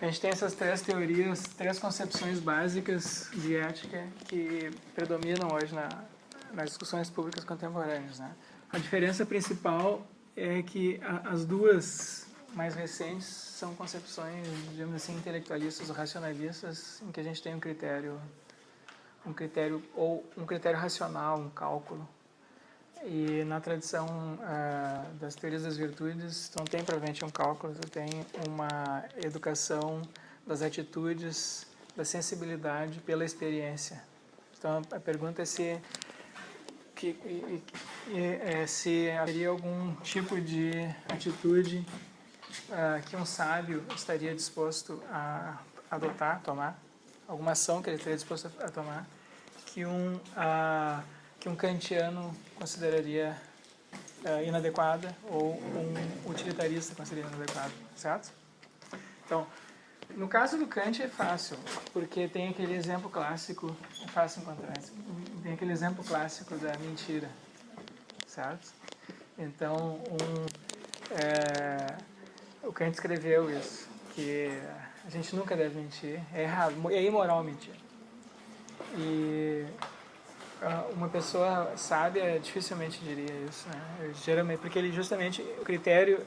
A gente tem essas três teorias, três concepções básicas de ética que predominam hoje nas discussões públicas contemporâneas, né? A diferença principal é que as duas mais recentes são concepções, digamos assim, intelectualistas ou racionalistas, em que a gente tem um critério racional, um cálculo. E na tradição das teorias das virtudes, não tem provavelmente um cálculo, tu tem uma educação das atitudes, da sensibilidade pela experiência. Então a pergunta é se haveria algum tipo de atitude que um sábio estaria disposto a adotar, tomar, alguma ação que ele estaria disposto a tomar, que um kantiano consideraria inadequada ou um utilitarista consideraria inadequado, certo? Então, no caso do Kant é fácil, porque tem aquele exemplo clássico, é fácil encontrar, tem aquele exemplo clássico da mentira, certo? Então, o Kant escreveu isso, que a gente nunca deve mentir, é errado, é imoral mentir. E uma pessoa sábia dificilmente diria isso, né? Geralmente, porque ele justamente, o critério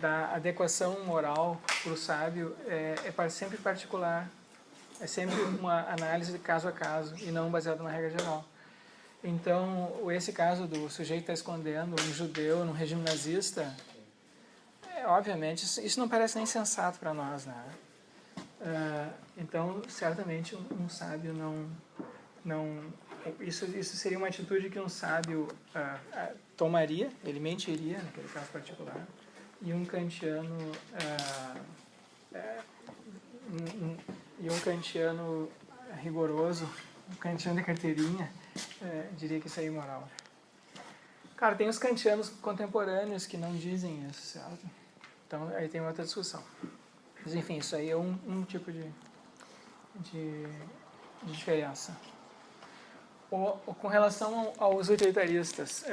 da adequação moral para o sábio é sempre particular, é sempre uma análise de caso a caso e não baseado numa regra geral. Então, esse caso do sujeito estar escondendo um judeu num regime nazista, obviamente, isso não parece nem sensato para nós, né? Então, certamente, um sábio não isso seria uma atitude que um sábio tomaria, ele mentiria, naquele caso particular, e um kantiano rigoroso, um kantiano de carteirinha, diria que isso é imoral. Cara, tem os kantianos contemporâneos que não dizem isso, certo? Então, aí tem outra discussão. Mas, enfim, isso aí é um tipo de diferença. Com relação aos utilitaristas,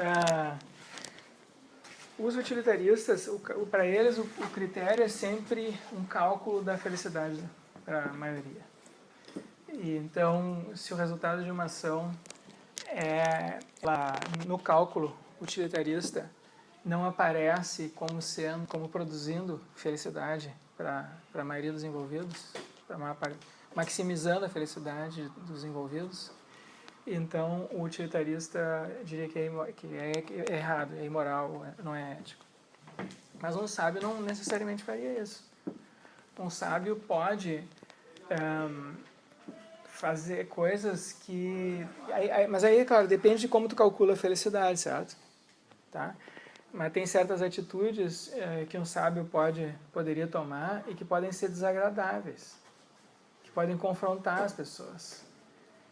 os utilitaristas, para eles, o critério é sempre um cálculo da felicidade para a maioria. E, então, se o resultado de uma ação no cálculo utilitarista não aparece como produzindo felicidade para a maioria dos envolvidos, maximizando a felicidade dos envolvidos, então o utilitarista diria que é errado, é imoral, não é ético. Mas um sábio não necessariamente faria isso. Um sábio pode fazer coisas que... mas aí, claro, depende de como tu calcula a felicidade, certo? Tá? Mas tem certas atitudes que um sábio poderia tomar e que podem ser desagradáveis, que podem confrontar as pessoas,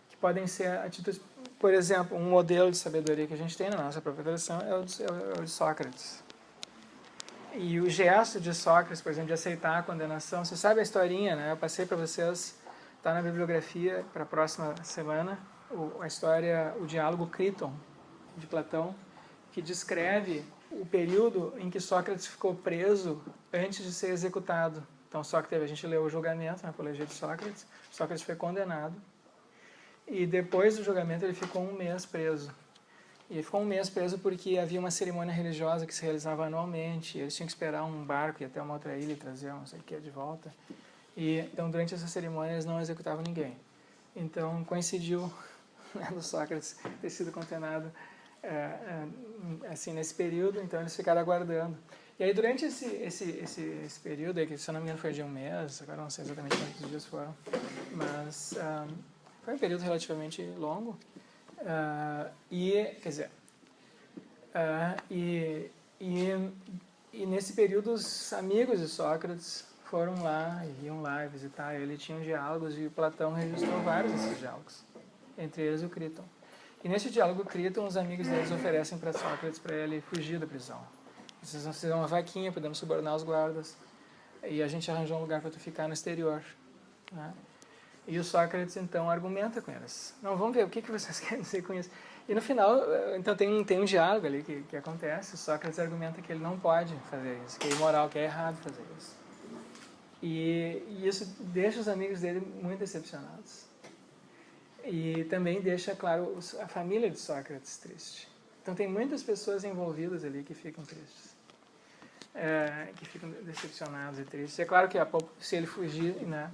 que podem ser atitudes... Por exemplo, um modelo de sabedoria que a gente tem na nossa própria tradição é o de Sócrates. E o gesto de Sócrates, por exemplo, de aceitar a condenação, você sabe a historinha, né? Eu passei para vocês, está na bibliografia para a próxima semana, a história, o diálogo Críton, de Platão, que descreve o período em que Sócrates ficou preso antes de ser executado. Então, Sócrates, a gente leu o julgamento na Apologia de Sócrates, Sócrates foi condenado, e depois do julgamento ele ficou um mês preso. E ele ficou um mês preso porque havia uma cerimônia religiosa que se realizava anualmente, eles tinham que esperar um barco ir até uma outra ilha e trazer não sei o que de volta. E, então, durante essa cerimônia, eles não executavam ninguém. Então, coincidiu do Sócrates ter sido condenado assim, nesse período, então eles ficaram aguardando. E aí, durante esse período, que se eu não me engano foi de um mês, agora não sei exatamente quantos dias foram, mas foi um período relativamente longo, e nesse período os amigos de Sócrates foram lá, iam lá visitar ele, tinham diálogos, e Platão registrou vários desses diálogos, entre eles o Críton. E nesse diálogo Críton, os amigos deles oferecem para Sócrates para ele fugir da prisão. Vocês vão fazer uma vaquinha, podemos subornar os guardas, e a gente arranjou um lugar para tu ficar no exterior, né? E o Sócrates, então, argumenta com eles. Não, vamos ver o que vocês querem dizer com isso. E no final, então, tem um diálogo ali que acontece. O Sócrates argumenta que ele não pode fazer isso, que é imoral, que é errado fazer isso. E isso deixa os amigos dele muito decepcionados. E também deixa, claro, a família de Sócrates triste. Então tem muitas pessoas envolvidas ali que ficam tristes, que ficam decepcionados e tristes. É claro que se ele fugir, né?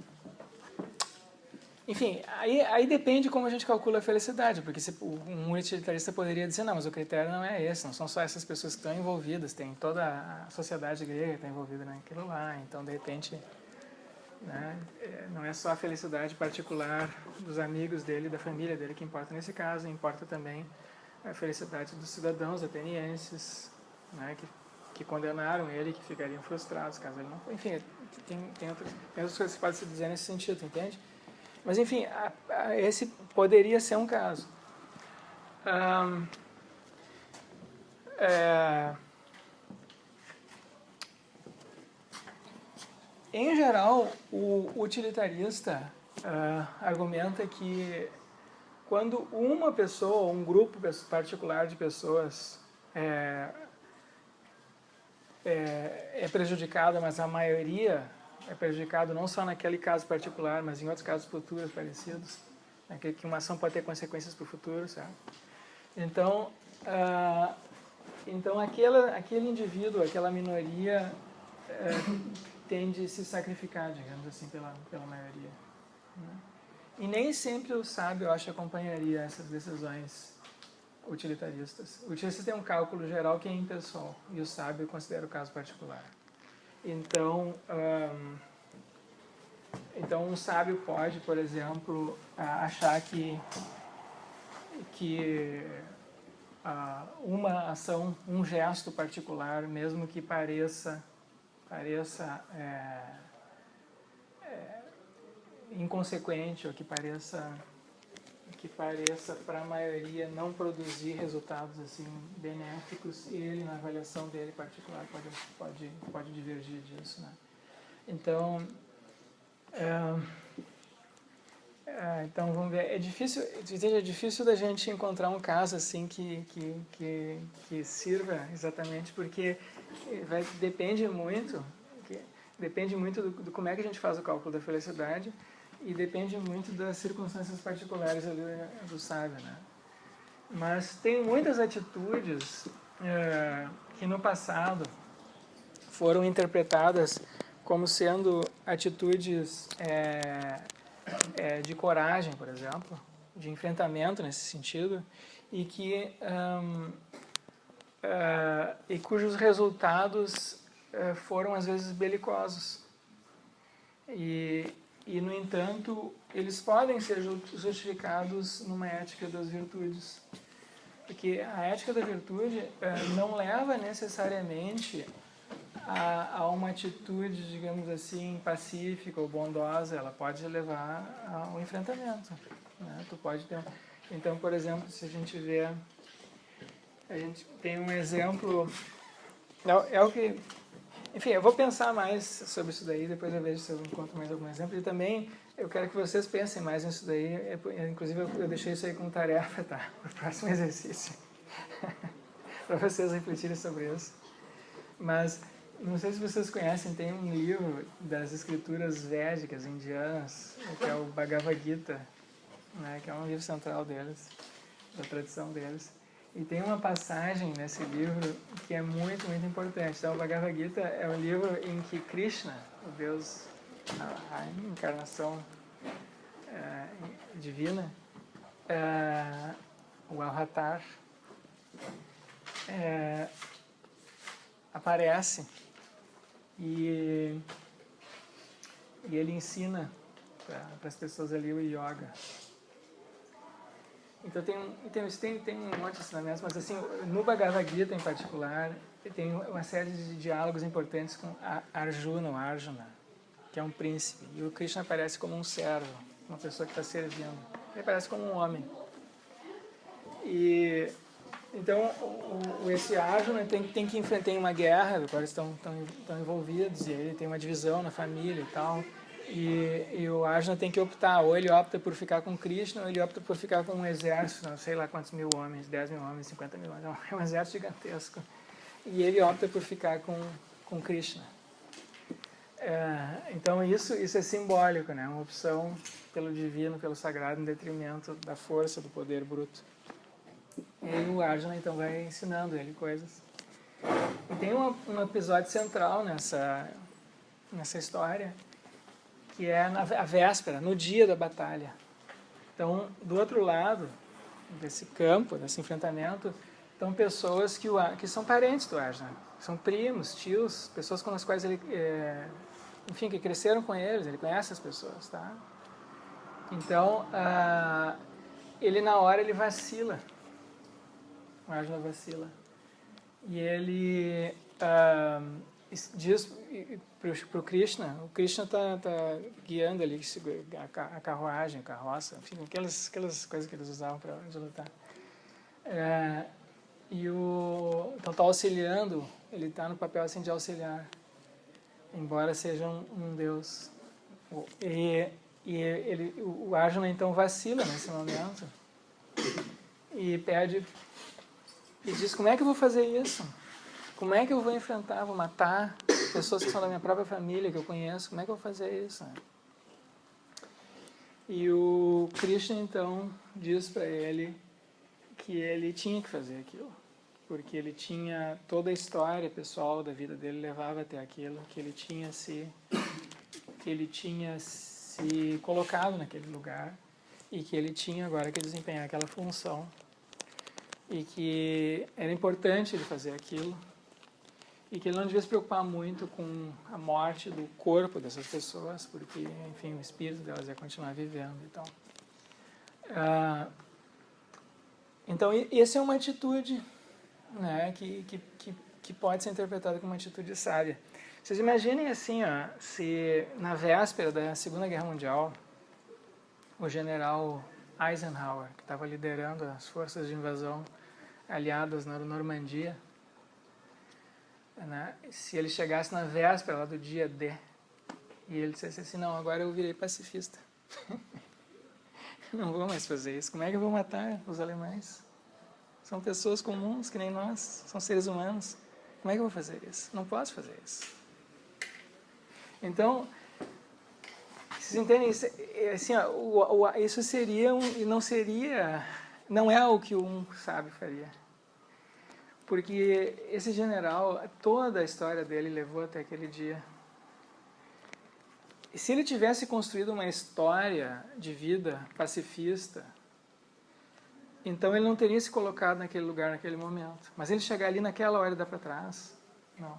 Enfim, aí depende como a gente calcula a felicidade, porque um utilitarista poderia dizer, não, mas o critério não é esse, não são só essas pessoas que estão envolvidas, tem toda a sociedade grega que está envolvida naquilo lá, então de repente, né, não é só a felicidade particular dos amigos dele, da família dele que importa nesse caso, importa também a felicidade dos cidadãos atenienses, né, que condenaram ele, que ficariam frustrados caso ele não... Enfim, tem outras coisas que podem se dizer nesse sentido, entende? Mas, enfim, esse poderia ser um caso. Em geral, o utilitarista argumenta que quando uma pessoa ou um grupo particular de pessoas é prejudicada, mas a maioria é prejudicado não só naquele caso particular, mas em outros casos futuros parecidos, né, que uma ação pode ter consequências para o futuro, certo? Então, aquele indivíduo, aquela minoria tende a se sacrificar, digamos assim, pela maioria. Né? E nem sempre o sábio, eu acho, acompanharia essas decisões utilitaristas. O utilitarista tem um cálculo geral que é impessoal, e o sábio considera o caso particular. Então um sábio pode, por exemplo, achar que uma ação, um gesto particular, mesmo que pareça inconsequente, ou que pareça para a maioria não produzir resultados assim benéficos, e ele, na avaliação dele particular, pode divergir disso, né? Então, então vamos ver, é difícil da gente encontrar um caso assim que sirva exatamente, porque depende muito do como é que a gente faz o cálculo da felicidade, e depende muito das circunstâncias particulares ali do sábio, né? Mas tem muitas atitudes que no passado foram interpretadas como sendo atitudes de coragem, por exemplo, de enfrentamento nesse sentido, e cujos resultados foram às vezes belicosos. E, no entanto, eles podem ser justificados numa ética das virtudes. Porque a ética da virtude não leva necessariamente a uma atitude, digamos assim, pacífica ou bondosa. Ela pode levar ao enfrentamento, né? Tu pode ter... Então, por exemplo, se a gente vê... A gente tem um exemplo... É o que... Enfim, eu vou pensar mais sobre isso daí, depois eu vejo se eu encontro mais algum exemplo. E também eu quero que vocês pensem mais nisso daí. Inclusive, eu deixei isso aí como tarefa, tá? Para o próximo exercício. Para vocês refletirem sobre isso. Mas, não sei se vocês conhecem, tem um livro das escrituras védicas indianas, que é o Bhagavad Gita, né? Que é um livro central deles, da tradição deles. E tem uma passagem nesse livro que é muito, muito importante. Então, o Bhagavad Gita é um livro em que Krishna, o Deus, a encarnação divina, o Avatar, aparece e ele ensina para as pessoas ali o yoga. Então tem um monte de ensinamentos, mas assim, no Bhagavad Gita em particular, tem uma série de diálogos importantes com Arjuna, ou Arjuna, que é um príncipe. E o Krishna aparece como um servo, uma pessoa que está servindo. Ele aparece como um homem. E então esse Arjuna tem que enfrentar uma guerra, os quais estão envolvidos, e ele tem uma divisão na família e tal. E o Arjuna tem que optar, ou ele opta por ficar com Krishna, ou ele opta por ficar com um exército, não sei lá quantos mil homens, 10 mil homens, 50 mil homens, é um exército gigantesco. E ele opta por ficar com Krishna. Então isso é simbólico, né? Uma opção pelo divino, pelo sagrado, em detrimento da força, do poder bruto. E aí o Arjuna então vai ensinando ele coisas. E tem um episódio central nessa história, que é a véspera, no dia da batalha. Então, do outro lado desse campo, desse enfrentamento, estão pessoas que são parentes do Arjuna, são primos, tios, pessoas com as quais ele, enfim, que cresceram com eles, ele conhece as pessoas, tá? Então, ele na hora ele vacila, o Arjuna vacila, e ele diz para o Krishna, está guiando ali a carruagem, a carroça, enfim, aquelas coisas que eles usavam para lutar. Então está auxiliando, ele está no papel assim de auxiliar, embora seja um deus. O Arjuna então vacila nesse momento e pede, e diz: como é que eu vou fazer isso? Como é que eu vou enfrentar, vou matar pessoas que são da minha própria família, que eu conheço? Como é que eu vou fazer isso? E o Krishna então diz para ele que ele tinha que fazer aquilo, porque ele tinha toda a história pessoal da vida dele levava até aquilo, que ele tinha se colocado naquele lugar e que ele tinha agora que desempenhar aquela função e que era importante ele fazer aquilo e que ele não devia se preocupar muito com a morte do corpo dessas pessoas, porque, enfim, o espírito delas ia continuar vivendo e tal. Então, essa é uma atitude, né, que pode ser interpretada como uma atitude sábia. Vocês imaginem assim, se na véspera da Segunda Guerra Mundial, o general Eisenhower, que estava liderando as forças de invasão aliadas na Normandia, né, se ele chegasse na véspera lá do dia D e ele dissesse assim: não, agora eu virei pacifista. Não vou mais fazer isso. Como é que eu vou matar os alemães? São pessoas comuns, que nem nós, são seres humanos. Como é que eu vou fazer isso? Não posso fazer isso. Então, vocês entendem isso? Assim, isso seria não é o que um sábio faria. Porque esse general, toda a história dele levou até aquele dia. E se ele tivesse construído uma história de vida pacifista, então ele não teria se colocado naquele lugar, naquele momento. Mas ele chegar ali naquela hora e dar para trás, não.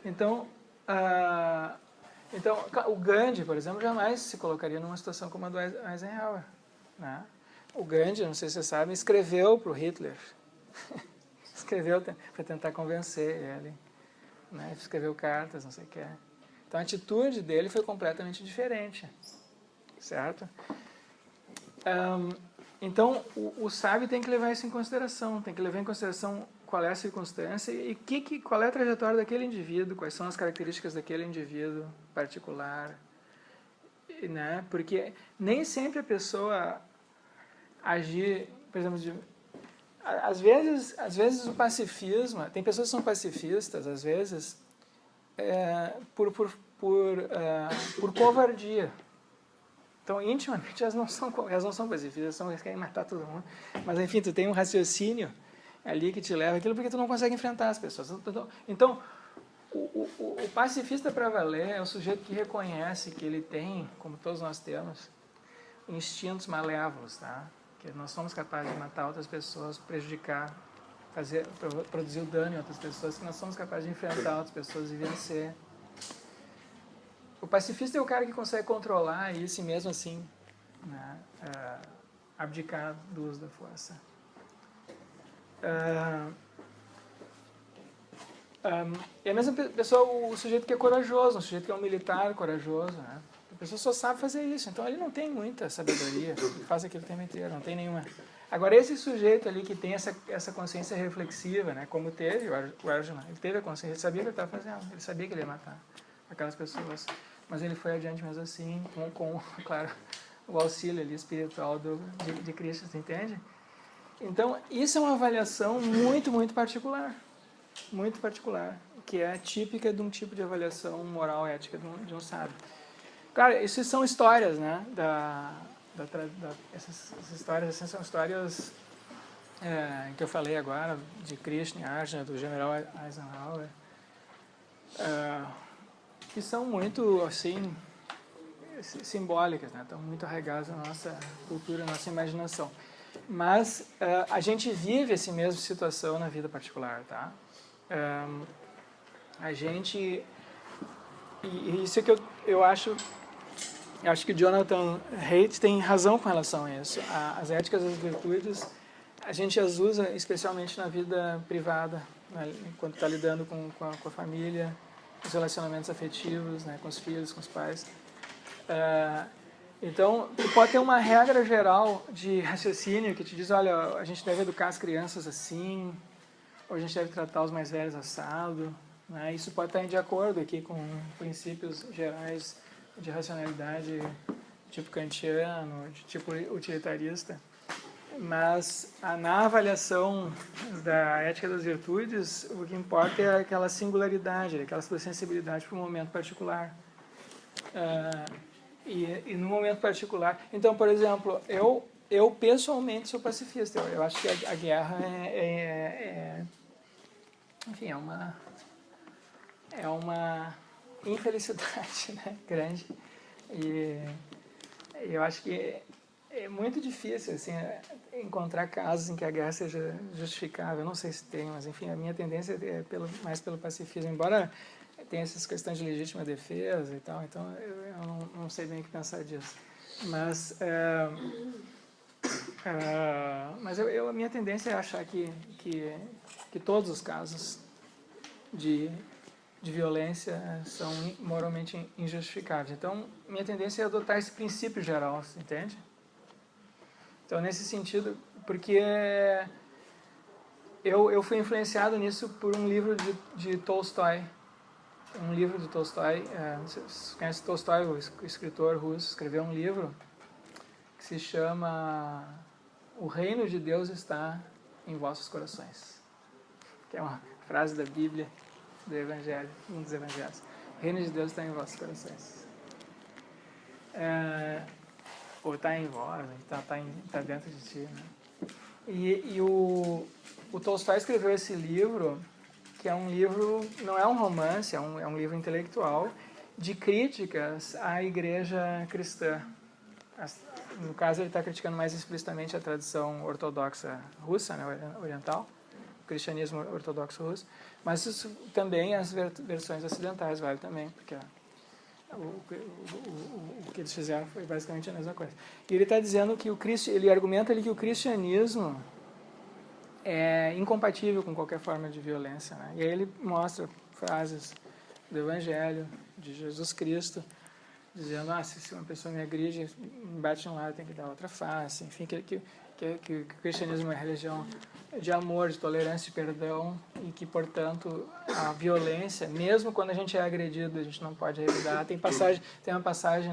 Então, o Gandhi, por exemplo, jamais se colocaria numa situação como a do Eisenhower. Né? O Gandhi, não sei se vocês sabem, escreveu para o Hitler. Escreveu para tentar convencer ele. Né? Escreveu cartas, não sei o que. Então a atitude dele foi completamente diferente. Certo? Então o sábio tem que levar isso em consideração. Tem que levar em consideração qual é a circunstância e qual é a trajetória daquele indivíduo, quais são as características daquele indivíduo particular. Né? Porque nem sempre a pessoa agir, por exemplo, às vezes o pacifismo, tem pessoas que são pacifistas, às vezes, por covardia. Então, intimamente, elas não são pacifistas, elas querem matar todo mundo. Mas, enfim, tu tem um raciocínio ali que te leva àquilo porque tu não consegue enfrentar as pessoas. Então, o pacifista para valer é o sujeito que reconhece que ele tem, como todos nós temos, instintos malévolos, tá? Que nós somos capazes de matar outras pessoas, prejudicar, produzir o dano em outras pessoas, que nós somos capazes de enfrentar outras pessoas e vencer. O pacifista é o cara que consegue controlar isso e mesmo assim, né, abdicar do uso da força. E a mesma pessoa, o sujeito que é corajoso, o sujeito que é um militar corajoso, né? A pessoa só sabe fazer isso, então ele não tem muita sabedoria, ele faz aquilo o tempo inteiro, não tem nenhuma. Agora esse sujeito ali que tem essa consciência reflexiva, né, como teve o Arjuna, ele teve a consciência, ele sabia o que ele estava fazendo, ele sabia que ele ia matar aquelas pessoas, mas ele foi adiante mesmo assim, com claro, o auxílio ali espiritual de Krishna, você entende? Então isso é uma avaliação muito, muito particular, que é típica de um tipo de avaliação moral ética de um sábio. Claro, isso são histórias, né? Essas histórias assim, são histórias que eu falei agora, de Krishna e Arjuna, do general Eisenhower, que são muito, assim, simbólicas, né? Estão muito arraigadas na nossa cultura, na nossa imaginação. Mas a gente vive essa mesma situação na vida particular, tá? A gente... E isso é que eu acho que o Jonathan Haidt tem razão com relação a isso. As éticas e as virtudes, a gente as usa especialmente na vida privada, né? Quando está lidando com a família, os relacionamentos afetivos, né? Com os filhos, com os pais. Então, tu pode ter uma regra geral de raciocínio que te diz, olha, a gente deve educar as crianças assim, ou a gente deve tratar os mais velhos assado, né? Isso pode estar de acordo aqui com princípios gerais de racionalidade tipo kantiano, de tipo utilitarista. Mas na avaliação da ética das virtudes, o que importa é aquela singularidade, aquela sua sensibilidade para um momento particular. E no momento particular... Então, por exemplo, eu pessoalmente sou pacifista. Eu acho que a guerra enfim, é uma infelicidade, né, grande. E eu acho que é muito difícil assim, encontrar casos em que a guerra seja justificável. Eu não sei se tem, mas enfim, a minha tendência é mais pelo pacifismo. Embora tenha essas questões de legítima defesa e tal, então eu não sei bem o que pensar disso. Mas a minha tendência é achar que todos os casos de violência são moralmente injustificáveis. Então, minha tendência é adotar esse princípio geral, entende? Então, nesse sentido, porque eu fui influenciado nisso por um livro de Tolstói. Um livro de Tolstói, você conhece Tolstói, o escritor russo, escreveu um livro que se chama O Reino de Deus está em vossos corações. Que é uma frase da Bíblia, do Evangelho, um dos Evangelhos. O reino de Deus está em vossos corações. Ou está em vós, está dentro de ti. Né? E o Tolstói escreveu esse livro, que é um livro, não é um romance, é um livro intelectual, de críticas à igreja cristã. No caso, ele está criticando mais explicitamente a tradição ortodoxa russa, né, oriental, o cristianismo ortodoxo russo, mas isso também as versões ocidentais vale também, porque o que eles fizeram foi basicamente a mesma coisa. E ele está dizendo que ele argumenta que o cristianismo é incompatível com qualquer forma de violência, né? E aí ele mostra frases do Evangelho, de Jesus Cristo, dizendo, se uma pessoa me agride, me bate um lado, tem que dar outra face, enfim, que o cristianismo é uma religião de amor, de tolerância, de perdão, e que, portanto, a violência, mesmo quando a gente é agredido, a gente não pode revidar. Tem uma passagem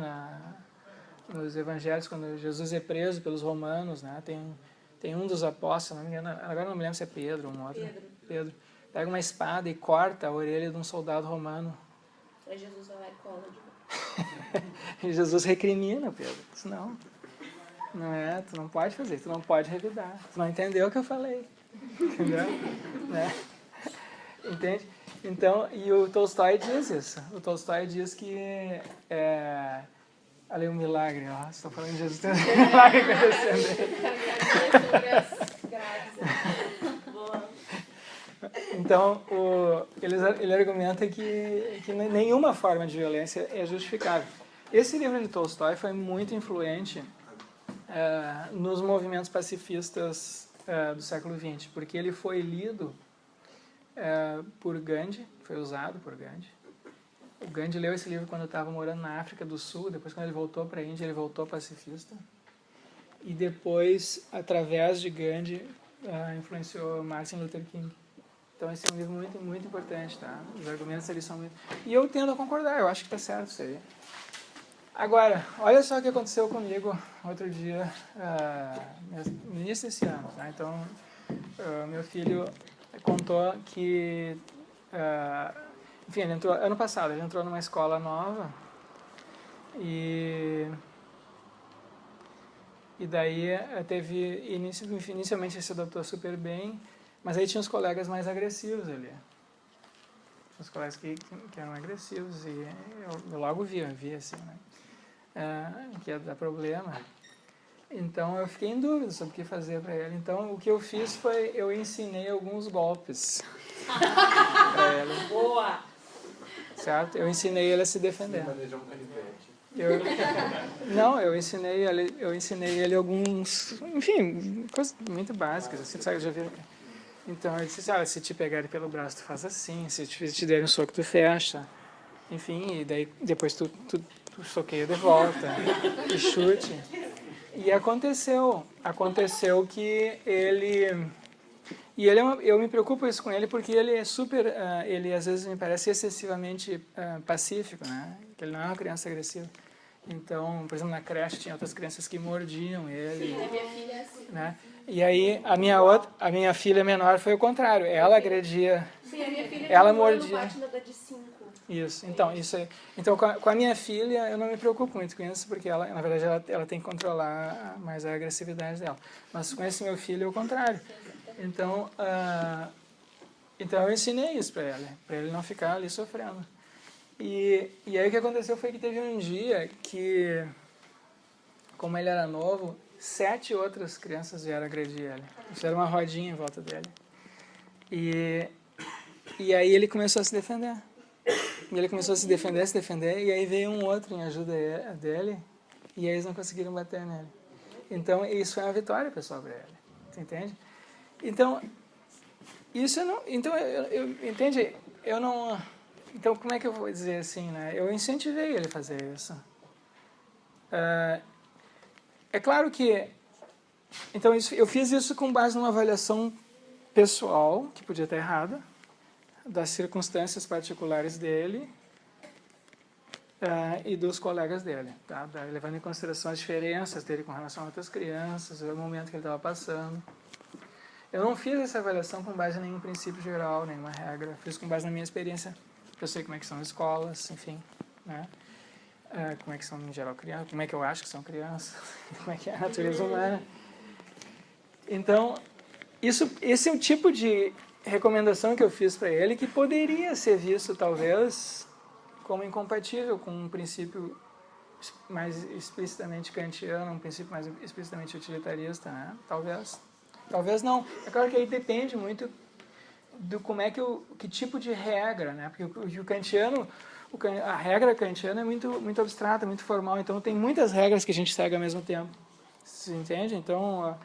nos evangelhos, quando Jesus é preso pelos romanos, né? Tem um dos apóstolos, não me engano, agora não me lembro se é Pedro ou um outro. Pedro. Pega uma espada e corta a orelha de um soldado romano. Aí Jesus vai lá e cola de volta. E Jesus recrimina Pedro. Diz, não é, tu não pode fazer, tu não pode revidar. Tu não entendeu o que eu falei. Entendeu? Né? Entende? Então, e o Tolstói diz isso. O Tolstói diz que ali um milagre, ó. Estou falando de Jesus, tem um milagre acontecendo. Então, ele argumenta que nenhuma forma de violência é justificável. Esse livro de Tolstói foi muito influente nos movimentos pacifistas do século XX, porque ele foi lido por Gandhi, foi usado por Gandhi. O Gandhi leu esse livro quando eu estava morando na África do Sul, depois quando ele voltou para a Índia, ele voltou pacifista. E depois, através de Gandhi, influenciou Martin Luther King. Então esse é um livro muito, muito importante, tá? Os argumentos ali são muito... E eu tendo a concordar, eu acho que está certo isso aí. Agora, olha só o que aconteceu comigo outro dia, no início desse ano, tá? Então, meu filho contou que enfim, ele entrou ano passado, ele entrou numa escola nova e daí inicialmente ele se adaptou super bem, mas aí tinha os colegas mais agressivos ali. Os colegas que eram agressivos e eu logo via assim, né? Que ia dar problema. Então eu fiquei em dúvida sobre o que fazer para ele. Então o que eu fiz foi, eu ensinei alguns golpes para ele. Boa! Certo? Eu ensinei ele a se defender. Manejar um canivete. Eu ensinei ele alguns, enfim, coisas muito básicas, assim, sabe, já viram? Então eu disse, olha, se te pegarem pelo braço, tu faz assim, se te derem um soco, tu fecha. Enfim, e daí depois tu soqueia de volta, e chute. E aconteceu que ele... E eu me preocupo isso com ele porque ele é super... ele às vezes me parece excessivamente pacífico, né? Que ele não é uma criança agressiva. Então, por exemplo, na creche tinha outras crianças que mordiam ele. Sim, a minha filha é assim. Né? E aí a minha filha menor foi o contrário. Ela agredia... Sim, a minha filha ela não mordia. bate nada de 5. Isso, então com a minha filha eu não me preocupo muito com isso, porque ela, na verdade, ela tem que controlar mais a agressividade dela. Mas com esse meu filho é o contrário. Então eu ensinei isso para ele não ficar ali sofrendo. E aí o que aconteceu foi que teve um dia que, como ele era novo, 7 outras crianças vieram agredir ele. Fizeram uma rodinha em volta dele. E aí ele começou a se defender. E ele começou a se defender, e aí veio um outro em ajuda dele, e aí eles não conseguiram bater nele. Então, isso foi uma vitória, pessoal, para ele. Você entende? Então, isso não... Então, entende? Eu não... Então, como é que eu vou dizer assim, né? Eu incentivei ele a fazer isso. É claro que... Então, eu fiz isso com base numa avaliação pessoal, que podia estar errada, das circunstâncias particulares dele e dos colegas dele, tá? Levando em consideração as diferenças dele com relação a outras crianças, o momento que ele estava passando. Eu não fiz essa avaliação com base em nenhum princípio geral, nenhuma regra. Fiz com base na minha experiência. Eu sei como é que são as escolas, enfim, né? Como é que são, em geral, crianças, como é que eu acho que são crianças, como é que é a natureza humana. Então, esse é o tipo de recomendação que eu fiz para ele, que poderia ser visto, talvez, como incompatível com um princípio mais explicitamente kantiano, um princípio mais explicitamente utilitarista, né? Talvez não. É claro que aí depende muito do que tipo de regra, né? Porque o kantiano, a regra kantiana é muito abstrata, muito formal, então tem muitas regras que a gente segue ao mesmo tempo. Você entende? Então,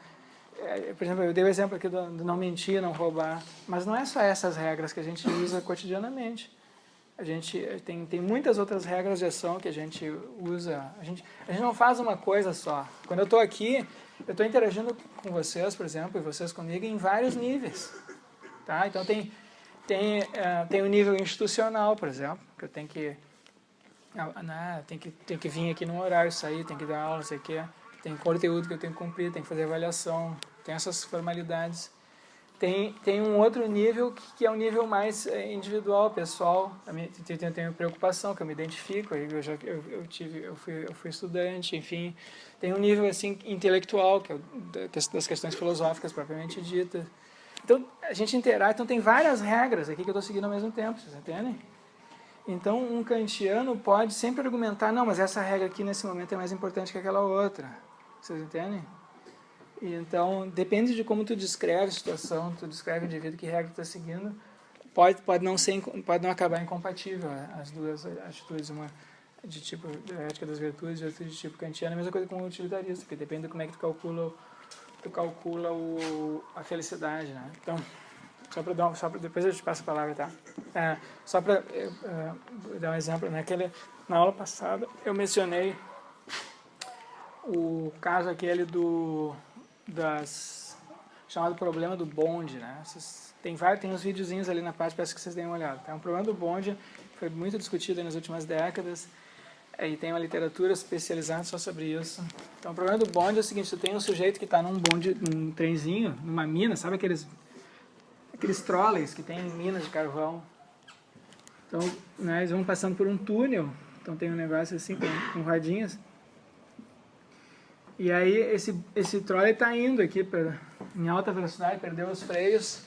por exemplo, eu dei o exemplo aqui do não mentir, não roubar, mas não é só essas regras que a gente usa cotidianamente. A gente tem muitas outras regras de ação que a gente usa. A gente não faz uma coisa só. Quando eu estou aqui, eu estou interagindo com vocês, por exemplo, e vocês comigo, em vários níveis. Tá? Então, tem o nível institucional, por exemplo, que eu tenho que vir aqui no horário, sair, tem que dar aula, não sei o quê. Tem conteúdo que eu tenho que cumprir, tem que fazer avaliação, tem essas formalidades. Tem um outro nível que é um nível mais individual, pessoal. Eu tenho preocupação, que eu me identifico. Eu fui estudante, enfim. Tem um nível assim intelectual, que é das questões filosóficas propriamente ditas. Então a gente interage. Então tem várias regras aqui que eu estou seguindo ao mesmo tempo, vocês entendem? Então um kantiano pode sempre argumentar, não, mas essa regra aqui nesse momento é mais importante que aquela outra. Vocês entendem? E então, depende de como tu descreve a situação, tu descreve o indivíduo, que regra tu está seguindo, pode não acabar incompatível as duas atitudes, uma de tipo ética das virtudes e outra de tipo kantiano. A mesma coisa com o utilitarista, porque depende de como é que tu calcula a felicidade, né? Então, depois eu te passo a palavra, tá? Só para dar um exemplo, na aula passada eu mencionei o caso aquele chamado problema do bonde, né? Tem uns videozinhos ali na parte, peço que vocês deem uma olhada. Tá? Um problema do bonde foi muito discutido nas últimas décadas e tem uma literatura especializada só sobre isso. Então, o problema do bonde é o seguinte: tu tem um sujeito que está num bonde, num trenzinho, numa mina, sabe aqueles trolleys que tem em minas de carvão? Então, né, eles vão passando por um túnel, então tem um negócio assim com rodinhas. E aí esse trolley está indo aqui em alta velocidade, perdeu os freios.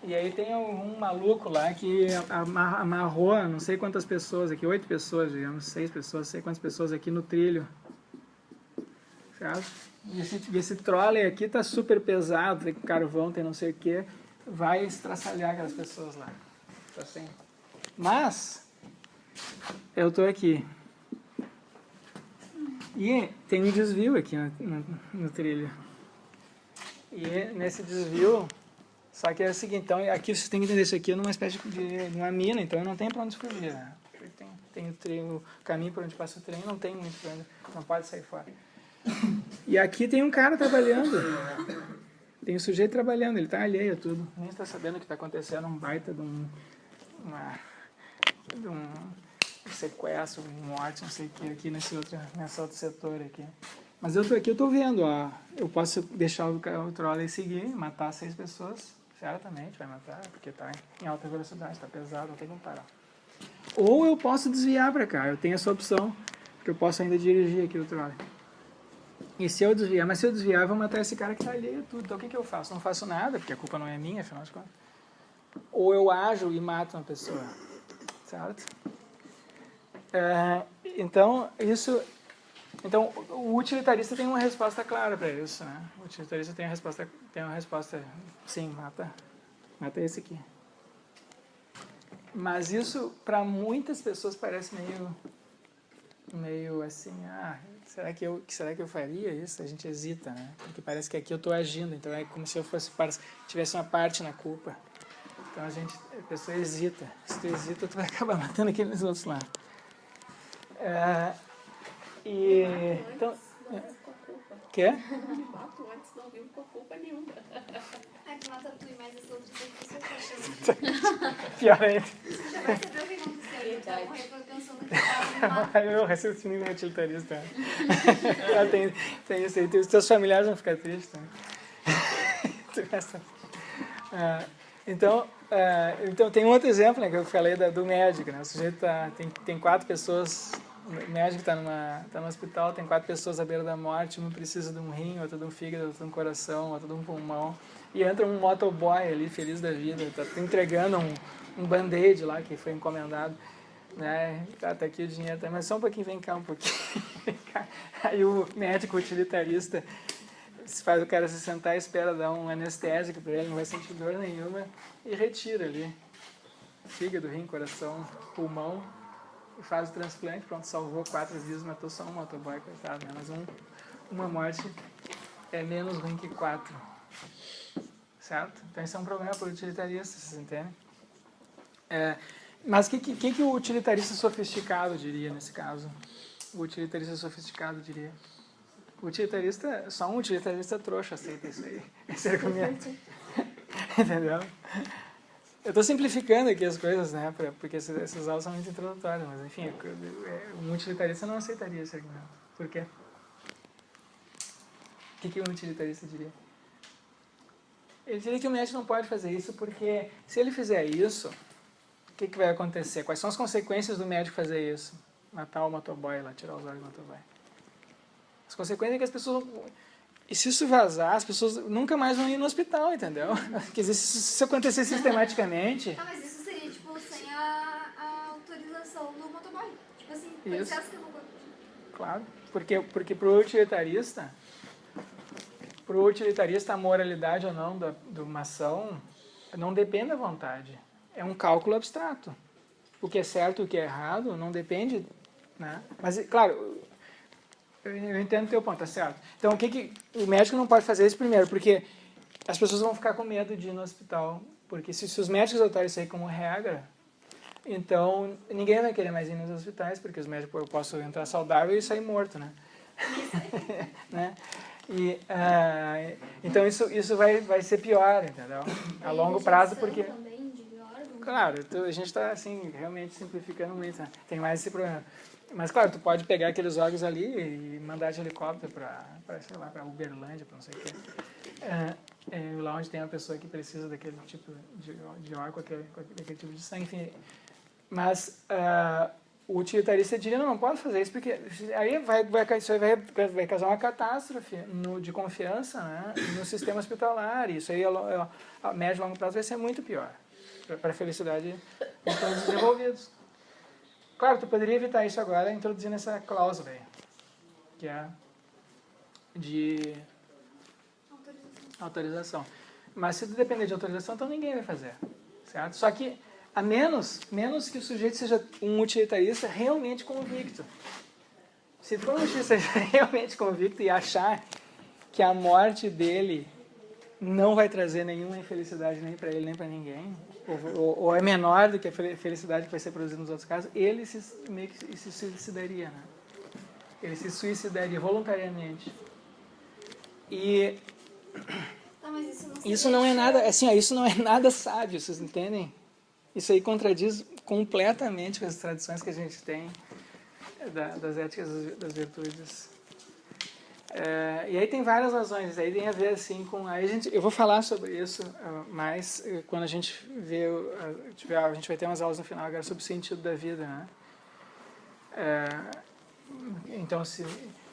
E aí tem um maluco lá que amarrou não sei quantas pessoas aqui, 8 pessoas, digamos, 6 pessoas, não sei quantas pessoas aqui no trilho. Certo? E esse trolley aqui tá super pesado, tem carvão, tem não sei o que, vai estraçalhar aquelas pessoas lá. Tá assim. Mas, eu tô aqui. E tem um desvio aqui no trilho. E nesse desvio, só que é o seguinte, então aqui você tem que entender, isso aqui é numa espécie de uma mina, então eu não tenho para onde fugir. Né? Tem o caminho por onde passa o trem, não tem muito pra onde, não pode sair fora. E aqui tem um cara trabalhando. Tem um sujeito trabalhando, ele está alheio a tudo. Nem está sabendo o que está acontecendo, um baita de um sequestro, morte, não sei o que, aqui nesse outro setor aqui. Mas eu estou aqui, eu estou vendo, ó, eu posso deixar o trolley seguir, matar 6 pessoas, certamente vai matar, porque está em alta velocidade, está pesado, não tem como parar. Ou eu posso desviar para cá, eu tenho essa opção, porque eu posso ainda dirigir aqui o trolley. E se eu desviar, mas se eu desviar, eu vou matar esse cara que está alheio a tudo. Então o que eu faço? Não faço nada, porque a culpa não é minha, afinal de contas. Ou eu ajo e mato uma pessoa, certo? Então, o utilitarista tem uma resposta clara para isso, né? O utilitarista tem uma resposta, sim, mata esse aqui. Mas isso, para muitas pessoas, parece meio assim, será que eu faria isso? A gente hesita, né? Porque parece que aqui eu estou agindo, então é como se eu tivesse uma parte na culpa. Então a pessoa hesita. Se tu hesita, tu vai acabar matando aqueles outros lá. Então, quê? Mato antes, não vivo com culpa nenhuma. É que mata tu e mais as outras pessoas que você tá Pior ainda. Você já percebeu o que aconteceu? Eu tava morrendo pensando que tava me Eu raciocínio utilitarista. Tem isso aí. Os teus familiares vão ficar tristes também. Então, tem um outro exemplo, né, que eu falei do médico. Né? O sujeito tem 4 pessoas, o médico está no hospital, tem 4 pessoas à beira da morte, um precisa de um rim, outro de um fígado, outro de um coração, outro de um pulmão. E entra um motoboy ali, feliz da vida, está entregando um band-aid lá que foi encomendado. Né? Tá aqui o dinheiro, mas só um pouquinho, vem cá um pouquinho. Aí o médico utilitarista faz o cara se sentar, espera dar um anestésico para ele, não vai sentir dor nenhuma, e retira ali fígado, rim, coração, pulmão, e faz o transplante, pronto, salvou 4 vidas, matou só um motoboy, coitado, né? Mas uma morte é menos ruim que 4, certo? Então esse é um problema para o utilitarista, vocês entendem? Mas o que o utilitarista sofisticado diria nesse caso? O utilitarista sofisticado diria: só um utilitarista trouxa aceita isso aí, esse argumento. Entendeu? Eu estou simplificando aqui as coisas, né? Porque essas aulas são muito introdutórias, mas enfim, um utilitarista não aceitaria esse argumento. Por quê? O que um utilitarista diria? Ele diria que o médico não pode fazer isso porque, se ele fizer isso, o que vai acontecer? Quais são as consequências do médico fazer isso? Matar o motoboy lá, tirar os olhos do motoboy. As consequências é que as pessoas... E se isso vazar, as pessoas nunca mais vão ir no hospital, entendeu? Quer dizer, se isso acontecer sistematicamente... mas isso seria, tipo, sem a autorização do motoboy. Tipo assim, isso. processo que eu vou... Claro, porque pro utilitarista, a moralidade ou não de uma ação não depende da vontade. É um cálculo abstrato. O que é certo e o que é errado não depende... Né? Mas, claro... Eu entendo o teu ponto, tá certo. Então, o médico não pode fazer isso primeiro, porque as pessoas vão ficar com medo de ir no hospital. Porque se os médicos adotarem isso aí como regra, então ninguém vai querer mais ir nos hospitais, porque os médicos, eu posso entrar saudável e sair morto, né? Né? E, então isso vai ser pior, entendeu? A longo prazo, porque... Também de órgão. Claro, a gente está assim, realmente simplificando muito, né? Tem mais esse problema. Mas, claro, tu pode pegar aqueles órgãos ali e mandar de helicóptero sei lá, para Uberlândia, para não sei o quê. Lá onde tem uma pessoa que precisa daquele tipo de órgão, daquele tipo de sangue, enfim. Mas o utilitarista diria, não pode fazer isso, porque aí isso aí vai causar uma catástrofe de confiança, né, no sistema hospitalar. Isso aí, a médio e longo prazo, vai ser muito pior para a felicidade de todos os envolvidos. Claro, tu poderia evitar isso agora introduzindo essa cláusula aí, que é de autorização. Mas se tu depender de autorização, então ninguém vai fazer, certo? Só que a menos que o sujeito seja um utilitarista realmente convicto. Se for um utilitarista realmente convicto e achar que a morte dele não vai trazer nenhuma infelicidade nem para ele nem para ninguém, ou é menor do que a felicidade que vai ser produzida nos outros casos, ele meio que se suicidaria, né? Ele se suicidaria voluntariamente. E Tá, mas isso não é nada, assim, isso não é nada sábio, vocês entendem? Isso aí contradiz completamente com as tradições que a gente tem das éticas das virtudes. E aí tem várias razões, aí tem a ver assim com... eu vou falar sobre isso mais quando a gente vê... a gente vai ter umas aulas no final agora sobre o sentido da vida, né? Então,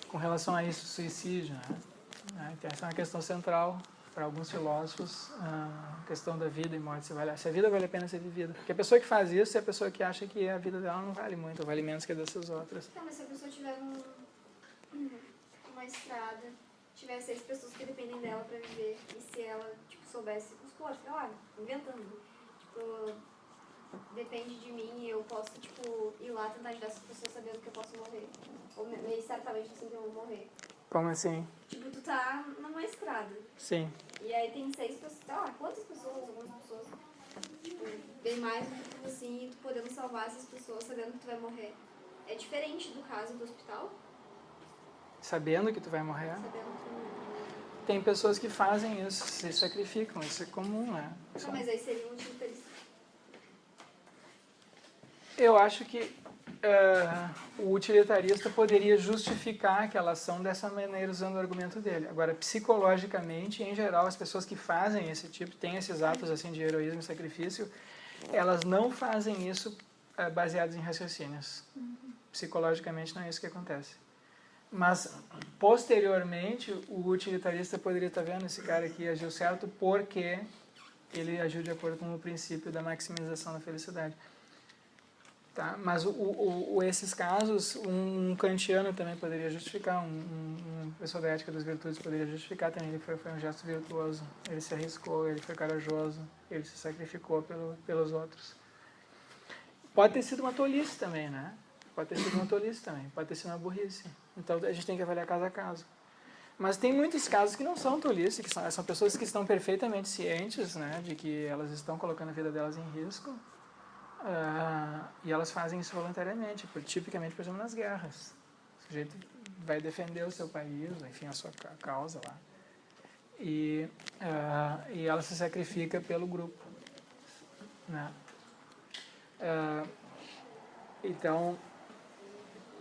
com relação a isso, suicídio, né? Então, essa é uma questão central para alguns filósofos, a questão da vida e morte, se a vida vale a pena ser vivida. Porque a pessoa que faz isso é a pessoa que acha que a vida dela não vale muito, ou vale menos que a dessas outras. Tá, mas se a pessoa tiver uma estrada, tiver 6 pessoas que dependem dela pra viver, e se ela, tipo, soubesse, sei lá, inventando, tipo, depende de mim e eu posso, tipo, ir lá tentar ajudar essas pessoas sabendo que eu posso morrer. Ou meio certamente assim que eu vou morrer. Como assim? Tipo, tu tá numa estrada. Sim. E aí tem 6 pessoas, sei lá, quantas pessoas, algumas pessoas, tipo, bem mais do que tu, assim, e tu podendo salvar essas pessoas sabendo que tu vai morrer. É diferente do caso do hospital? Sabendo que tu vai morrer? Sabendo que... Tem pessoas que fazem isso, se sacrificam, isso é comum, né? Não, mas aí seria um utilitarista. Eu acho que o utilitarista poderia justificar aquela ação dessa maneira usando o argumento dele. Agora, psicologicamente, em geral, as pessoas que fazem esse tipo, têm esses atos assim de heroísmo e sacrifício, elas não fazem isso baseadas em raciocínios. Psicologicamente não é isso que acontece. Mas, posteriormente, o utilitarista poderia estar vendo esse cara aqui agiu certo porque ele agiu de acordo com o princípio da maximização da felicidade. Tá? Mas esses casos, um kantiano também poderia justificar, um pessoa da ética das virtudes poderia justificar também. Ele foi um gesto virtuoso, ele se arriscou, ele foi corajoso, ele se sacrificou pelos outros. Pode ter sido uma tolice também, né? Pode ter sido uma tolice também, pode ter sido uma burrice. Então a gente tem que avaliar caso a caso. Mas tem muitos casos que não são tolice, que são pessoas que estão perfeitamente cientes, né, de que elas estão colocando a vida delas em risco. E elas fazem isso voluntariamente, tipicamente, por exemplo, nas guerras. O sujeito vai defender o seu país, enfim, a sua causa lá. E ela se sacrifica pelo grupo. Né? Então,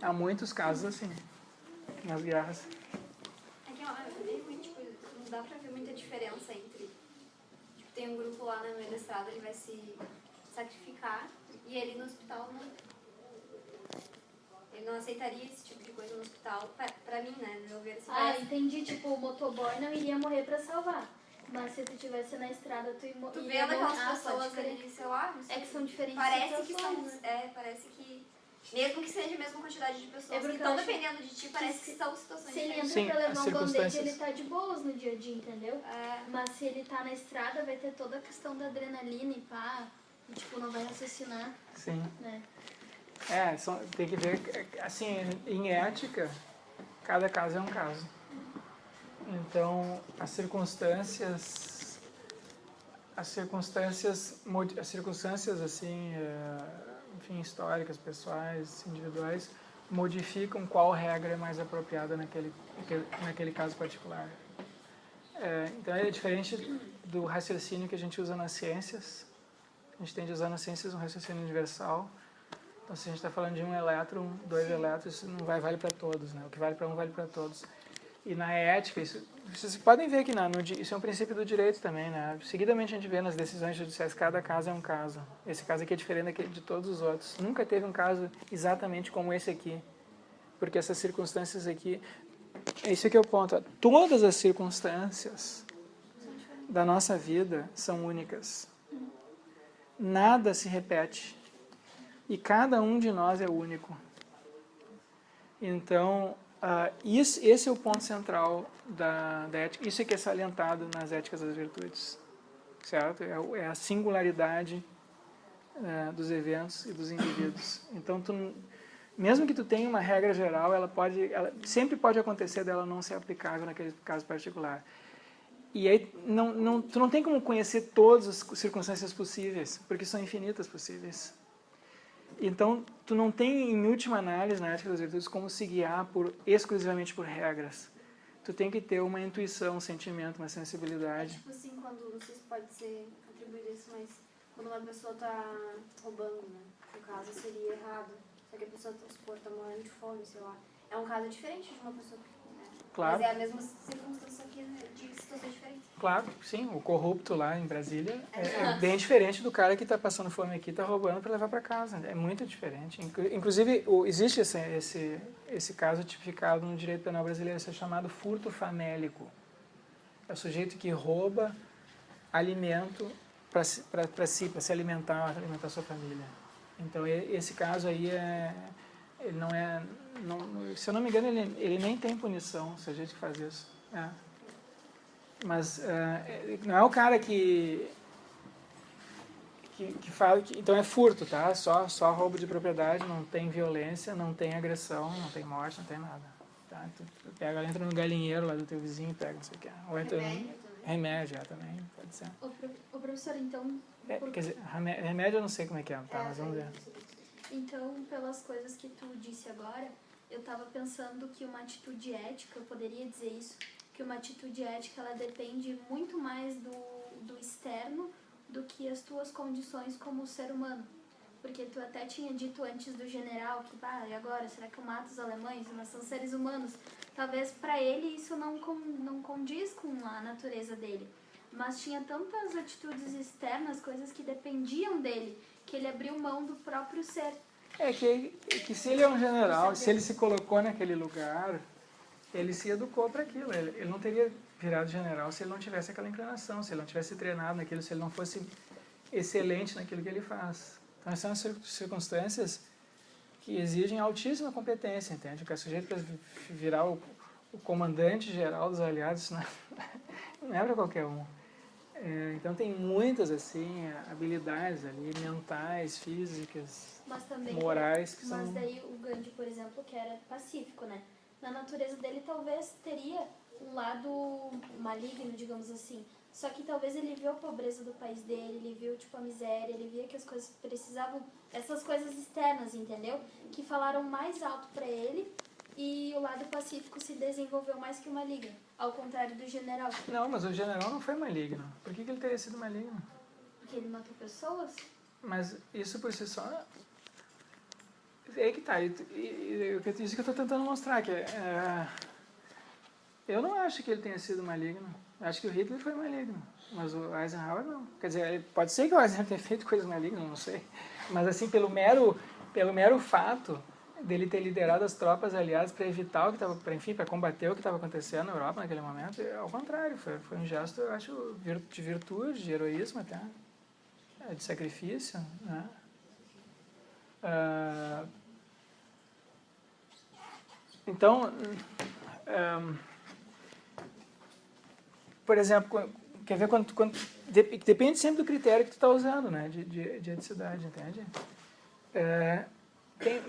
há muitos casos assim, nas guerras. É que não dá pra ver muita diferença entre... Tipo, tem um grupo lá no meio da estrada, ele vai se sacrificar, e ele no hospital não. Ele não aceitaria esse tipo de coisa no hospital, pra mim, né, no meu ver. Entendi, tipo, o motoboy não iria morrer pra salvar. Mas se tu estivesse na estrada, tu Tu vê aquelas pessoas ali, sei lá, é que são diferentes parece que situações, são, né? Parece que, mesmo que seja a mesma quantidade de pessoas que porque estão eu acho dependendo de ti, parece que são situações Se ele diferentes. entra pra Sim, levar as um band-aid, circunstâncias. ele tá de boas no dia a dia, entendeu? É. Mas se ele tá na estrada, vai ter toda a questão da adrenalina e pá, e, tipo, não vai raciocinar, Sim. né? Tem que ver, assim, em ética, cada caso é um caso. Então, as circunstâncias assim, enfim, históricas, pessoais, individuais, modificam qual regra é mais apropriada naquele caso particular. Então, é diferente do raciocínio que a gente usa nas ciências. A gente tende a usar nas ciências um raciocínio universal. Então, se a gente está falando de um elétron, 2 elétrons, isso não vale para todos, né? O que vale para um vale para todos. E na ética, vocês podem ver que isso é um princípio do direito também, né? Seguidamente a gente vê nas decisões judiciais, cada caso é um caso. Esse caso aqui é diferente de todos os outros. Nunca teve um caso exatamente como esse aqui. Porque essas circunstâncias aqui... Esse aqui é o ponto. Todas as circunstâncias da nossa vida são únicas. Nada se repete. E cada um de nós é único. Então... esse é o ponto central da ética. Isso é que é salientado nas éticas das virtudes, certo? É a singularidade dos eventos e dos indivíduos. Então, mesmo que tu tenha uma regra geral, ela sempre pode acontecer dela não ser aplicável naquele caso particular. E aí, tu não tem como conhecer todas as circunstâncias possíveis, porque são infinitas possíveis. Então, tu não tem, em última análise, na ética das virtudes, como se guiar exclusivamente por regras. Tu tem que ter uma intuição, um sentimento, uma sensibilidade. Tipo assim, quando, não sei se pode ser atribuído isso, mas quando uma pessoa está roubando, né? No caso, seria errado. Só que a pessoa, tá morrendo de fome, sei lá. É um caso diferente de uma pessoa, né? Claro. Mas é a mesma circunstância aqui, né? De situações diferentes. Claro, sim. O corrupto lá em Brasília é bem diferente do cara que está passando fome aqui e está roubando para levar para casa. É muito diferente. Inclusive, existe esse caso tipificado no direito penal brasileiro, isso é chamado furto famélico. É o sujeito que rouba alimento para se alimentar sua família. Então, esse caso aí ele não é... se eu não me engano, ele nem tem punição, se a gente faz isso. Mas não é o cara que fala... então é furto, tá? Só roubo de propriedade, não tem violência, não tem agressão, não tem morte, não tem nada. Tá? Tu entra no galinheiro lá do teu vizinho e pega, não sei o que. Ou entra remédio também, pode ser. Ô professor, então... Quer dizer, remédio eu não sei como é que é, tá? Mas vamos ver. Então, pelas coisas que tu disse agora, eu estava pensando que uma atitude ética, eu poderia dizer isso, que uma atitude ética, ela depende muito mais do externo do que as tuas condições como ser humano. Porque tu até tinha dito antes do general que, e agora, será que eu mato os alemães? Mas são seres humanos. Talvez para ele isso não condiz com a natureza dele. Mas tinha tantas atitudes externas, coisas que dependiam dele, que ele abriu mão do próprio ser. Que se ele é um general, se ele se colocou naquele lugar, ele se educou para aquilo. Ele não teria virado general se ele não tivesse aquela inclinação, se ele não tivesse treinado naquilo, se ele não fosse excelente naquilo que ele faz. Então, essas são circunstâncias que exigem altíssima competência, entende? Porque o sujeito para virar o comandante geral dos aliados não é para qualquer um. Então tem muitas assim habilidades ali, mentais, físicas, morais que mas são... daí o Gandhi, por exemplo, que era pacífico, né? Na natureza dele talvez teria um lado maligno, digamos assim. Só que talvez ele viu a pobreza do país dele, ele viu tipo a miséria, ele via que as coisas precisavam, essas coisas externas, entendeu? Que falaram mais alto para ele. E o lado pacífico se desenvolveu mais que o maligno, ao contrário do general. Não, mas o general não foi maligno. Por que ele teria sido maligno? Porque ele matou pessoas? Mas isso por si só... É aí que tá. Isso que eu estou tentando mostrar. Eu não acho que ele tenha sido maligno. Eu acho que o Hitler foi maligno. Mas o Eisenhower não. Quer dizer, pode ser que o Eisenhower tenha feito coisas malignas, não sei. Mas assim, pelo mero fato dele ter liderado as tropas aliadas para evitar o que estava, para combater o que estava acontecendo na Europa naquele momento, ao contrário, foi um gesto, eu acho, de virtude, de heroísmo até, de sacrifício, né? Então, por exemplo, quer ver depende sempre do critério que tu está usando, né, de eticidade, entende?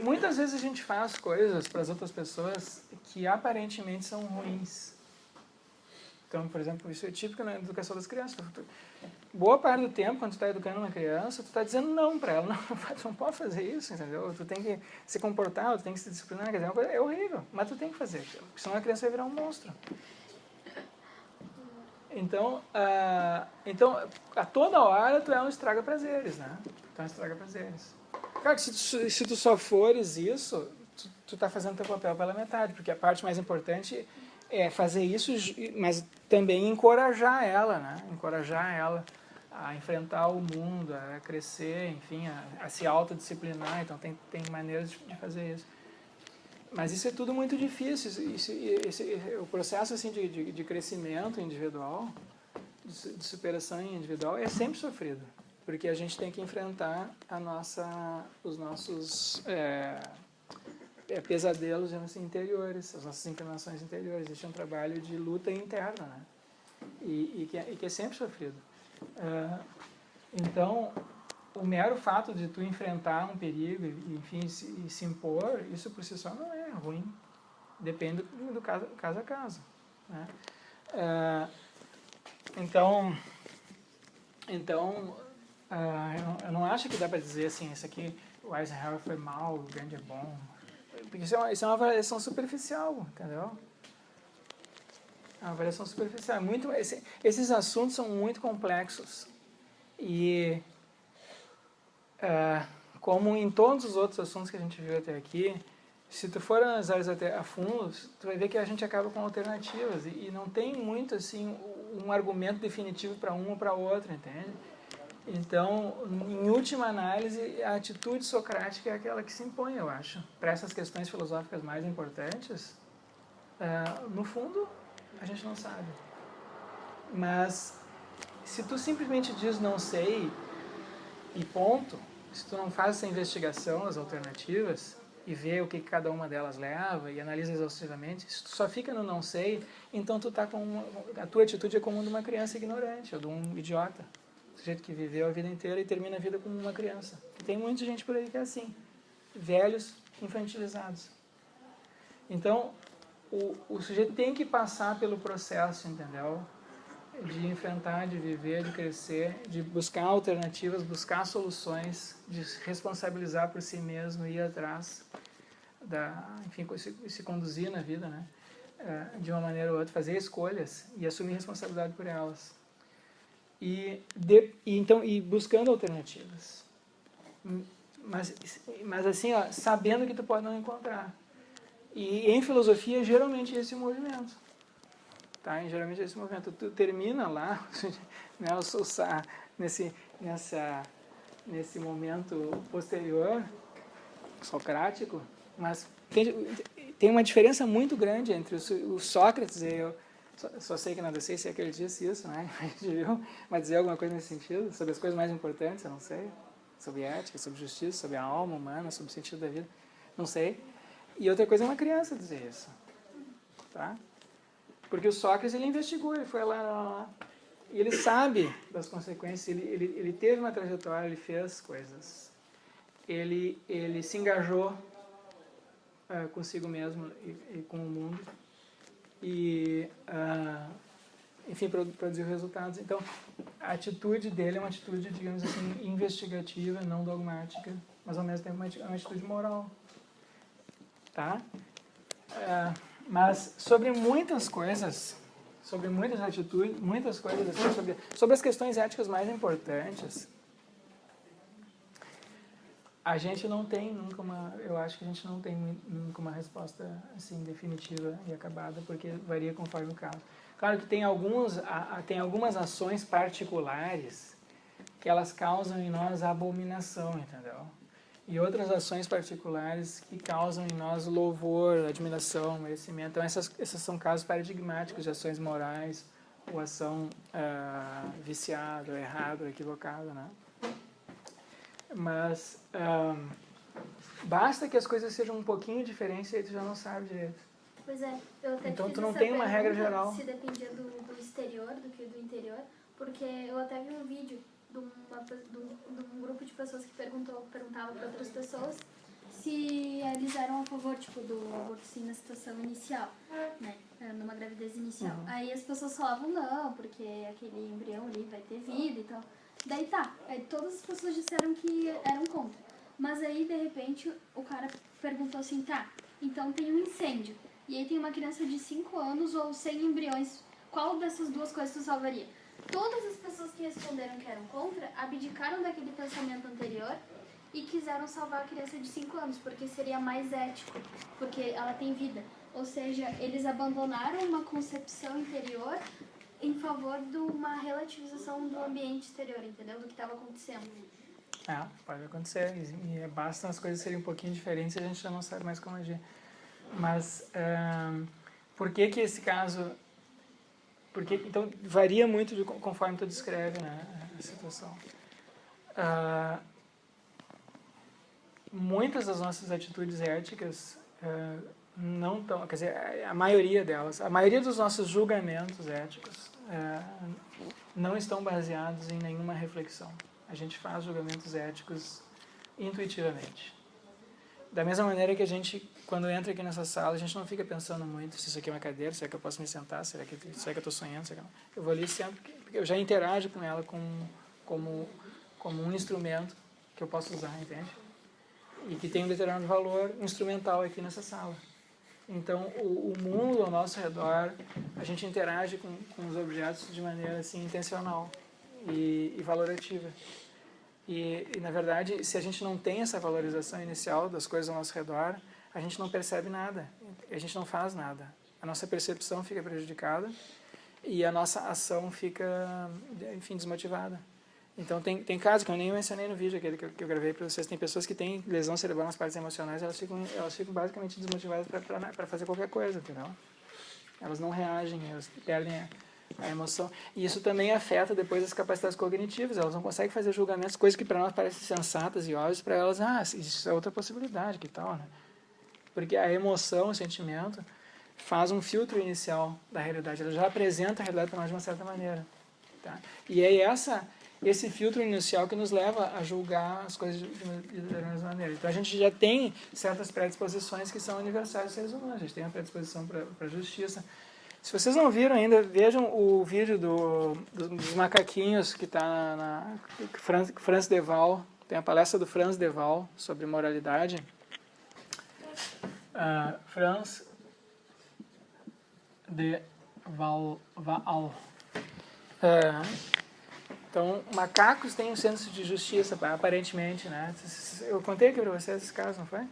Muitas vezes a gente faz coisas para as outras pessoas que aparentemente são ruins. Então, por exemplo, isso é típico na educação das crianças. Boa parte do tempo, quando tu está educando uma criança, tu está dizendo não para ela. Não, tu não pode fazer isso, entendeu? Tu tem que se comportar, tu tem que se disciplinar. Quer dizer, é horrível, mas tu tem que fazer aquilo, porque senão a criança vai virar um monstro. Então, a toda hora tu é um estraga-prazeres, né? Tu é um estraga-prazeres. Cara, se tu só fores isso, tu tá fazendo teu papel pela metade, porque a parte mais importante fazer isso, mas também encorajar ela, né? Encorajar ela a enfrentar o mundo, a crescer, enfim, a se autodisciplinar. Então, tem maneiras de fazer isso. Mas isso é tudo muito difícil. O processo assim, de crescimento individual, de superação individual, é sempre sofrido. Porque a gente tem que enfrentar os nossos pesadelos interiores, as nossas inclinações interiores. Existe um trabalho de luta interna, né? E que é sempre sofrido. Então, o mero fato de tu enfrentar um perigo, enfim, e se impor, isso por si só não é ruim. Depende do caso a caso, né? Então eu não acho que dá para dizer assim, isso aqui, o Eisenhower foi mal, o Gandhi é bom. Porque isso é uma avaliação superficial, entendeu? É uma avaliação superficial. Esses assuntos são muito complexos. E, como em todos os outros assuntos que a gente viu até aqui, se tu for analisar eles até a fundo, tu vai ver que a gente acaba com alternativas. E não tem muito assim um argumento definitivo para um ou para outro, entende? Então, em última análise, a atitude socrática é aquela que se impõe, eu acho. Para essas questões filosóficas mais importantes, no fundo, a gente não sabe. Mas, se tu simplesmente diz não sei e ponto, se tu não faz essa investigação das alternativas e vê o que cada uma delas leva e analisa exaustivamente, se tu só fica no não sei, então tu tá a tua atitude é como a de uma criança ignorante ou de um idiota. Do jeito que viveu a vida inteira e termina a vida como uma criança. E tem muita gente por aí que é assim. Velhos infantilizados. Então, o sujeito tem que passar pelo processo, entendeu? De enfrentar, de viver, de crescer, de buscar alternativas, buscar soluções, de se responsabilizar por si mesmo, ir atrás, enfim, se conduzir na vida, né? De uma maneira ou outra, fazer escolhas e assumir responsabilidade por elas. E buscando alternativas. Mas assim, sabendo que tu pode não encontrar. E em filosofia, geralmente esse movimento. Tá? Geralmente esse movimento. Tu termina lá, né, nesse momento posterior, socrático, mas tem uma diferença muito grande entre o Sócrates e eu. Só sei que nada sei se é que ele disse isso, né? Mas dizer alguma coisa nesse sentido, sobre as coisas mais importantes, eu não sei. Sobre ética, sobre justiça, sobre a alma humana, sobre o sentido da vida, não sei. E outra coisa é uma criança dizer isso, tá? Porque o Sócrates, ele investigou, ele foi lá, e ele sabe das consequências, ele teve uma trajetória, ele fez coisas. Ele se engajou consigo mesmo e com o mundo. E, enfim, produziu resultados. Então, a atitude dele é uma atitude, digamos assim, investigativa, não dogmática, mas ao mesmo tempo uma atitude moral. Tá? Mas sobre muitas coisas, sobre muitas atitudes, muitas coisas assim, sobre as questões éticas mais importantes, a gente não tem nunca eu acho que a gente não tem nunca uma resposta assim definitiva e acabada, porque varia conforme o caso. Claro que tem algumas ações particulares que elas causam em nós abominação, entendeu? E outras ações particulares que causam em nós louvor, admiração, merecimento. Então essas são casos paradigmáticos de ações morais ou ação viciada, errada, equivocada, né? Mas basta que as coisas sejam um pouquinho diferentes e aí tu já não sabe direito. Pois é, eu até então fiz tu não essa tem uma regra geral. Se dependia do exterior do que do interior, porque eu até vi um vídeo de um grupo de pessoas que perguntava para outras pessoas se eles eram a favor, tipo, do aborto sim na situação inicial, né, numa gravidez inicial. Aí as pessoas falavam não, porque aquele embrião ali vai ter vida e tal. Daí aí todas as pessoas disseram que eram contra. Mas aí, de repente, o cara perguntou assim, então tem um incêndio, e aí tem uma criança de 5 anos ou 100 embriões, qual dessas duas coisas tu salvaria? Todas as pessoas que responderam que eram contra, abdicaram daquele pensamento anterior e quiseram salvar a criança de 5 anos, porque seria mais ético, porque ela tem vida. Ou seja, eles abandonaram uma concepção interior em favor de uma relativização do ambiente exterior, entendeu? Do que estava acontecendo. Pode acontecer. E basta as coisas serem um pouquinho diferentes e a gente já não sabe mais como agir. Mas por que esse caso... Então, varia muito conforme tu descreve, né, a situação. Muitas das nossas atitudes éticas não estão... Quer dizer, a maioria delas, a maioria dos nossos julgamentos éticos não estão baseados em nenhuma reflexão. A gente faz julgamentos éticos intuitivamente. Da mesma maneira que a gente, quando entra aqui nessa sala, a gente não fica pensando muito se isso aqui é uma cadeira, será que eu posso me sentar, será que eu estou sonhando, será que eu vou ali sempre, porque eu já interajo com ela como um instrumento que eu posso usar, entende? E que tem um determinado valor instrumental aqui nessa sala. Então, o mundo ao nosso redor, a gente interage com os objetos de maneira assim, intencional e valorativa. E, na verdade, se a gente não tem essa valorização inicial das coisas ao nosso redor, a gente não percebe nada, a gente não faz nada. A nossa percepção fica prejudicada e a nossa ação fica, enfim, desmotivada. Então, tem casos que eu nem mencionei no vídeo aquele que eu gravei para vocês. Tem pessoas que têm lesão cerebral nas partes emocionais, elas ficam basicamente desmotivadas para fazer qualquer coisa, entendeu? Elas não reagem, elas perdem a emoção. E isso também afeta depois as capacidades cognitivas. Elas não conseguem fazer julgamentos, coisas que para nós parecem sensatas e óbvias, para elas, isso é outra possibilidade, que tal, né? Porque a emoção, o sentimento, faz um filtro inicial da realidade. Ela já apresenta a realidade para nós de uma certa maneira. Tá? E é esse filtro inicial que nos leva a julgar as coisas de determinada maneira. Então, a gente já tem certas predisposições que são universais dos seres humanos. A gente tem a predisposição para a justiça. Se vocês não viram ainda, vejam o vídeo dos macaquinhos que está na Franz de Waal. Tem a palestra do Franz de Waal sobre moralidade. Franz de Waal. Então, macacos têm um senso de justiça, aparentemente, né? Eu contei aqui para vocês esse caso, não foi?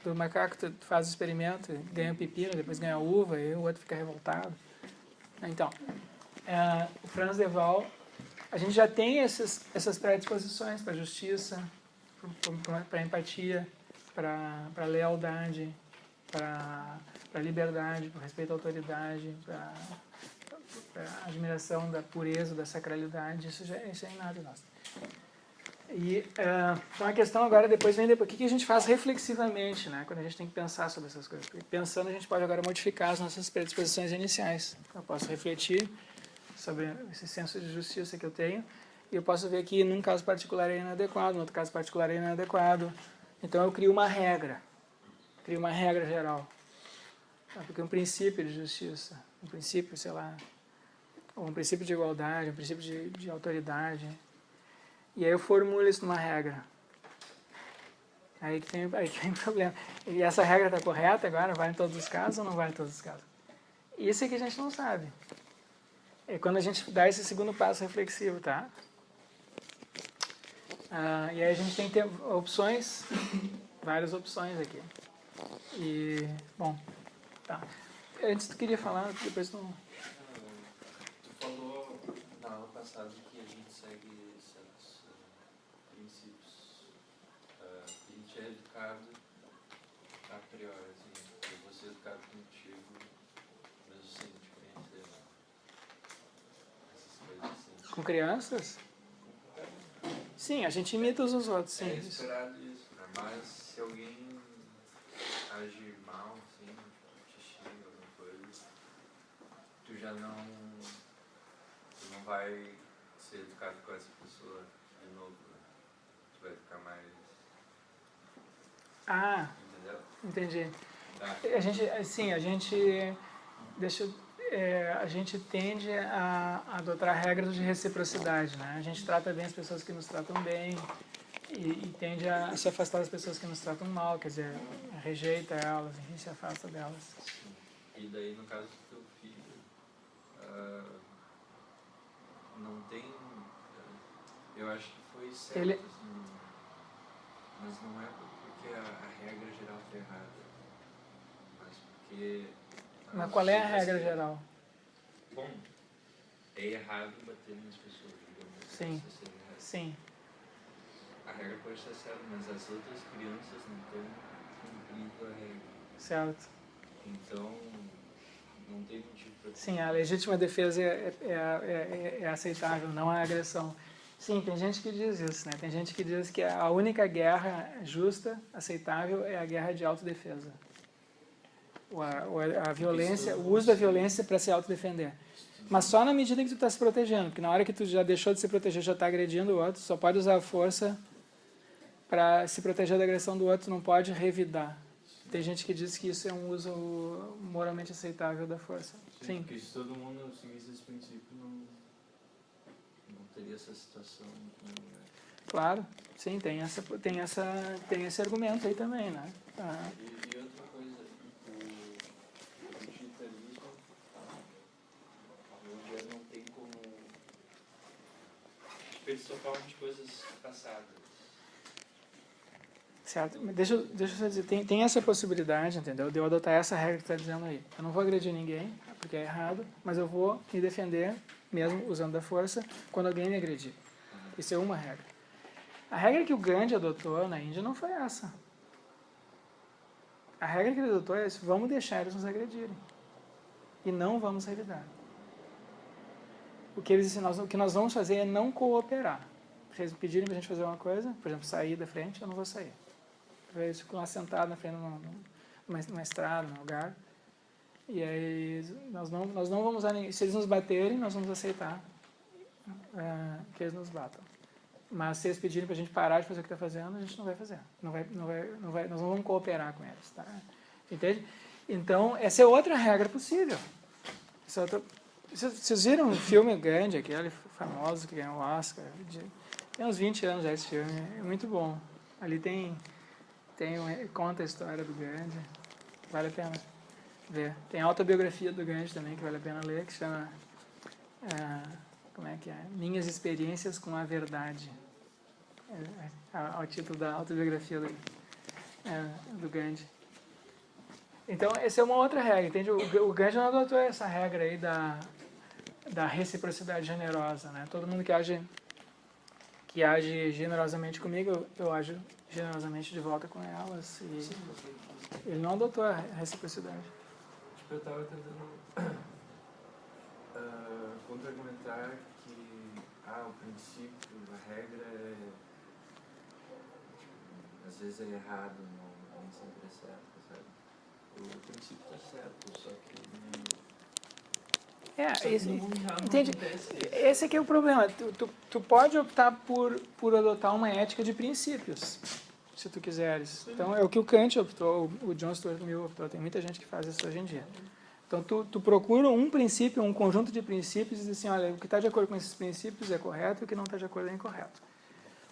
Do macaco que faz o experimento, ganha pepino, depois ganha uva, e o outro fica revoltado. Então, o Franz de Waal, a gente já tem essas predisposições para a justiça, para a empatia, para a lealdade, para a liberdade, para o respeito à autoridade, para a admiração da pureza, da sacralidade. Isso é inato nosso. E, então a questão agora depois vem depois. O que a gente faz reflexivamente, né, quando a gente tem que pensar sobre essas coisas? Porque pensando, a gente pode agora modificar as nossas predisposições iniciais. Eu posso refletir sobre esse senso de justiça que eu tenho e eu posso ver que num caso particular é inadequado, no outro caso particular é inadequado. Então eu crio uma regra geral. Porque um princípio de justiça, um princípio, sei lá, ou um princípio de igualdade, um princípio de autoridade. E aí eu formulo isso numa regra. Aí tem problema. E essa regra está correta agora? Vai em todos os casos ou não vai em todos os casos? Isso é que a gente não sabe. É quando a gente dá esse segundo passo reflexivo, tá? E aí a gente tem que ter opções, várias opções aqui. E, bom, tá. Antes tu queria falar, depois tu... Tu falou na aula passada que a gente segue certos princípios. A gente é educado a priori, assim. Eu vou ser educado contigo, mesmo sem te conhecer, né? Essas coisas assim. Com crianças? Sim, a gente imita os outros, sim. É esperado isso, né? Mas se alguém agir mal, assim, te xinga, alguma coisa, tu já não vai ser educado com essa pessoa de novo, né? Tu vai ficar mais... Entendeu? Entendi. Tá. A gente tende a adotar regras de reciprocidade, né? A gente trata bem as pessoas que nos tratam bem e tende a se afastar das pessoas que nos tratam mal, quer dizer, rejeita elas, enfim, se afasta delas. E daí, no caso do teu filho, não tem... eu acho que foi certo, assim, mas não é porque a regra geral está errada, mas porque porque... Mas qual é a regra geral? Bom, é errado bater nas pessoas, digamos assim. Sim. Isso seria errado. Sim. A regra pode estar certa, mas as outras crianças não estão cumprindo a regra. Certo. Então, não tem motivo para... Sim, a legítima defesa é aceitável, não a agressão. Sim, tem gente que diz isso, né? Tem gente que diz que a única guerra justa, aceitável, é a guerra de autodefesa. A violência, o uso da violência para se autodefender. Mas só na medida que tu está se protegendo, porque na hora que tu já deixou de se proteger, já está agredindo o outro, só pode usar a força para se proteger da agressão do outro, não pode revidar. Tem gente que diz que isso é um uso moralmente aceitável da força. Sim. Porque se todo mundo seguisse esse princípio, não teria essa situação. Claro, sim, tem esse argumento aí também, né? Ah. E outra coisa, o utilitarismo, hoje não tem como... Eles só falam de coisas passadas. Certo, mas deixa eu só dizer, tem essa possibilidade, entendeu? De eu adotar essa regra que está dizendo aí. Eu não vou agredir ninguém, porque é errado, mas eu vou me defender, mesmo usando da força, quando alguém me agredir. Isso é uma regra. A regra que o Gandhi adotou na Índia não foi essa. A regra que ele adotou é essa: vamos deixar eles nos agredirem. E não vamos revidar. O que nós vamos fazer é não cooperar. Se eles pedirem para a gente fazer uma coisa, por exemplo, sair da frente, eu não vou sair. Eles ficam lá sentados na frente numa estrada, num lugar. E aí nós não vamos usar ninguém. Se eles nos baterem, nós vamos aceitar que eles nos batam. Mas se eles pedirem para a gente parar de fazer o que está fazendo, a gente não vai fazer. Nós não vamos cooperar com eles. Tá? Entende? Então, essa é outra regra possível. Vocês viram um filme Gandhi, aquele famoso que ganhou o Oscar? Tem uns 20 anos já esse filme. É muito bom. Ali conta a história do Gandhi. Vale a pena ver. Tem a autobiografia do Gandhi também, que vale a pena ler, que chama... como é que é? Minhas Experiências com a Verdade. É o título da autobiografia do Gandhi. Então, essa é uma outra regra, entende? O Gandhi não adotou essa regra aí da reciprocidade generosa, né? Todo mundo que age generosamente comigo, eu ajo generosamente de volta com elas. E ele não adotou a reciprocidade. Tipo, eu estava tentando contra-argumentar que o princípio, a regra é... Tipo, às vezes é errado, não sempre é certo, sabe? O princípio está certo, só que... Entende? Esse aqui é o problema. Tu pode optar por adotar uma ética de princípios, se tu quiseres. Então, é o que o Kant optou, o John Stuart Mill optou. Tem muita gente que faz isso hoje em dia. Então, tu procura um princípio, um conjunto de princípios e diz assim, olha, o que está de acordo com esses princípios é correto e o que não está de acordo é incorreto.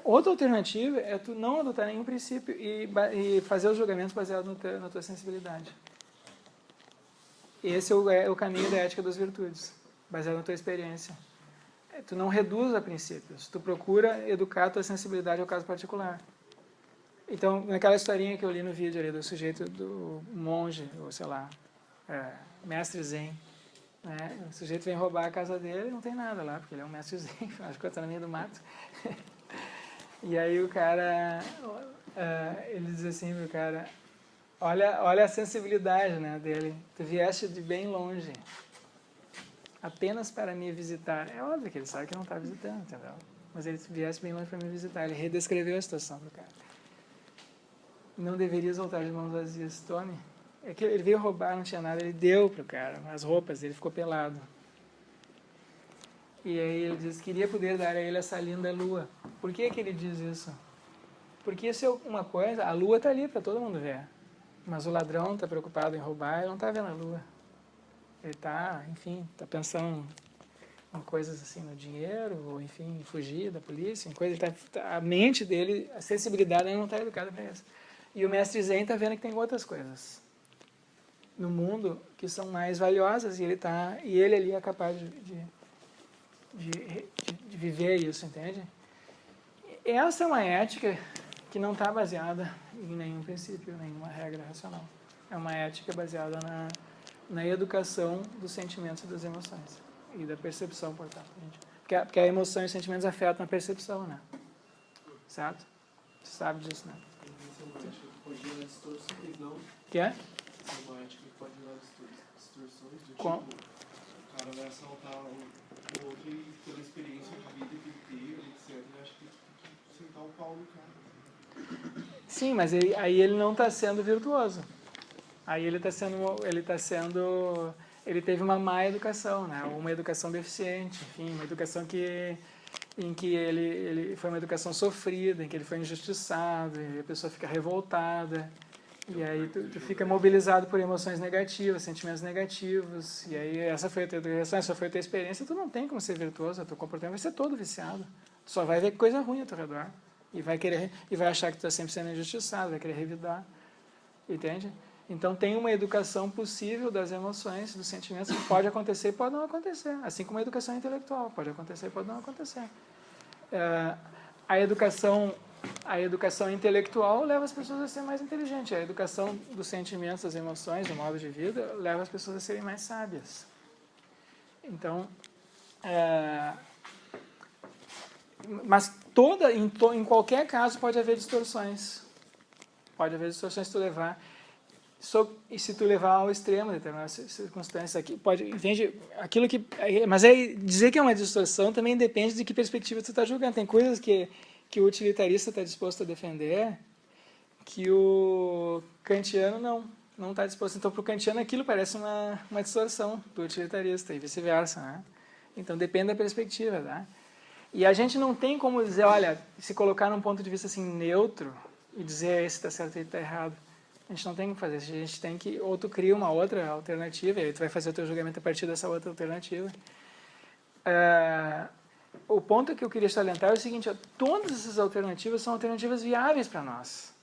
Outra alternativa é tu não adotar nenhum princípio e fazer os julgamentos baseados na tua sensibilidade. Esse é o caminho da ética das virtudes, baseado na tua experiência. Tu não reduz a princípios, tu procura educar a tua sensibilidade ao caso particular. Então, naquela historinha que eu li no vídeo ali, do sujeito, do monge, ou sei lá, mestre zen, né? O sujeito vem roubar a casa dele e não tem nada lá, porque ele é um mestre zen, acho que está no meio do mato. E aí o cara, ele diz assim pro cara, olha a sensibilidade, né, dele, tu vieste de bem longe, apenas para me visitar. É óbvio que ele sabe que não está visitando, entendeu? Mas ele viesse bem longe para me visitar, ele redescreveu a situação pro cara. Não deverias voltar de mãos vazias, tome. É que ele veio roubar, não tinha nada, ele deu pro cara as roupas, ele ficou pelado. E aí ele diz, queria poder dar a ele essa linda lua. Por que ele diz isso? Porque isso é uma coisa, a lua está ali para todo mundo ver. Mas o ladrão está preocupado em roubar, ele não está vendo a lua. Ele está, enfim, está pensando em coisas assim, no dinheiro, ou enfim, em fugir da polícia, em coisas, a mente dele, a sensibilidade não está educada para isso. E o mestre Zen está vendo que tem outras coisas no mundo que são mais valiosas, e ele ali é capaz de viver isso, entende? Essa é uma ética que não está baseada em nenhum princípio, nenhuma regra racional. É uma ética baseada na educação dos sentimentos e das emoções. E da percepção, portanto. Porque a emoção e os sentimentos afetam a percepção, né? Certo? Você sabe disso, né? Isso é uma ética que pode gerar distorções, não? Que é? Isso é uma ética que pode gerar distorções, do Com- tipo, o cara vai assaltar o outro e pela experiência de vida que ele teve, etc. Ele acha que tem que sentar o pau no cara. Sim, mas aí ele não está sendo virtuoso. Aí ele teve uma má educação, né? Ou uma educação deficiente, enfim, uma educação em que ele foi uma educação sofrida, em que ele foi injustiçado, e a pessoa fica revoltada, e aí tu fica mobilizado por emoções negativas, sentimentos negativos, e aí essa foi a tua educação, essa foi a tua experiência, tu não tem como ser virtuoso, o teu comportamento vai ser todo viciado. Tu só vai ver coisa ruim ao teu redor, e vai achar que tu está sempre sendo injustiçado, vai querer revidar, entende? Então tem uma educação possível das emoções, dos sentimentos, que pode acontecer e pode não acontecer, assim como a educação intelectual, pode acontecer e pode não acontecer. A educação intelectual leva as pessoas a serem mais inteligentes. A educação dos sentimentos, das emoções, do modo de vida, leva as pessoas a serem mais sábias. Então, mas em qualquer caso pode haver distorções. Pode haver distorções se tu levar. E se tu levar ao extremo determinadas circunstâncias aqui, entende? Aquilo que, mas aí dizer que é uma distorção também depende de que perspectiva tu está julgando. Tem coisas que o utilitarista está disposto a defender que o kantiano não está disposto. Então, para o kantiano, aquilo parece uma distorção do utilitarista e vice-versa, né? Então, depende da perspectiva, tá? E a gente não tem como dizer, olha, se colocar num ponto de vista assim neutro e dizer esse está certo e está errado. A gente não tem que fazer isso. A gente tem que, ou tu cria uma outra alternativa, e aí tu vai fazer o teu julgamento a partir dessa outra alternativa. O ponto que eu queria salientar é o seguinte, todas essas alternativas são alternativas viáveis para nós.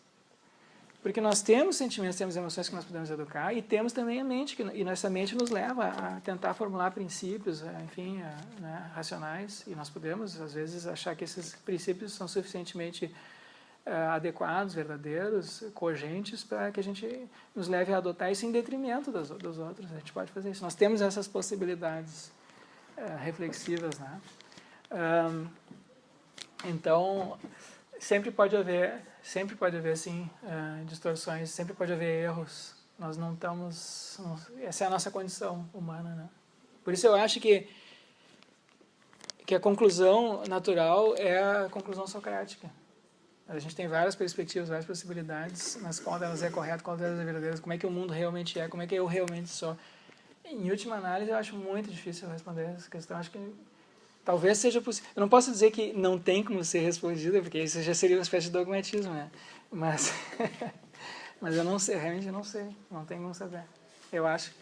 Porque nós temos sentimentos, temos emoções que nós podemos educar, e temos também a mente, e nossa mente nos leva a tentar formular princípios, enfim, né, racionais, e nós podemos, às vezes, achar que esses princípios são suficientemente adequados, verdadeiros, cogentes, para que a gente nos leve a adotar isso em detrimento dos outros. A gente pode fazer isso. Nós temos essas possibilidades reflexivas, né? Então, sempre pode haver sim, distorções, sempre pode haver erros. Nós não estamos... Essa é a nossa condição humana, né? Por isso eu acho que a conclusão natural é a conclusão socrática. A gente tem várias perspectivas, várias possibilidades, mas qual delas é correta, qual delas é verdadeira, como é que o mundo realmente é, como é que eu realmente sou. Em última análise, eu acho muito difícil responder essa questão. Acho que talvez seja possível. Eu não posso dizer que não tem como ser respondida, porque isso já seria uma espécie de dogmatismo, né? Mas eu não sei, realmente eu não sei, não tem como saber. Eu acho.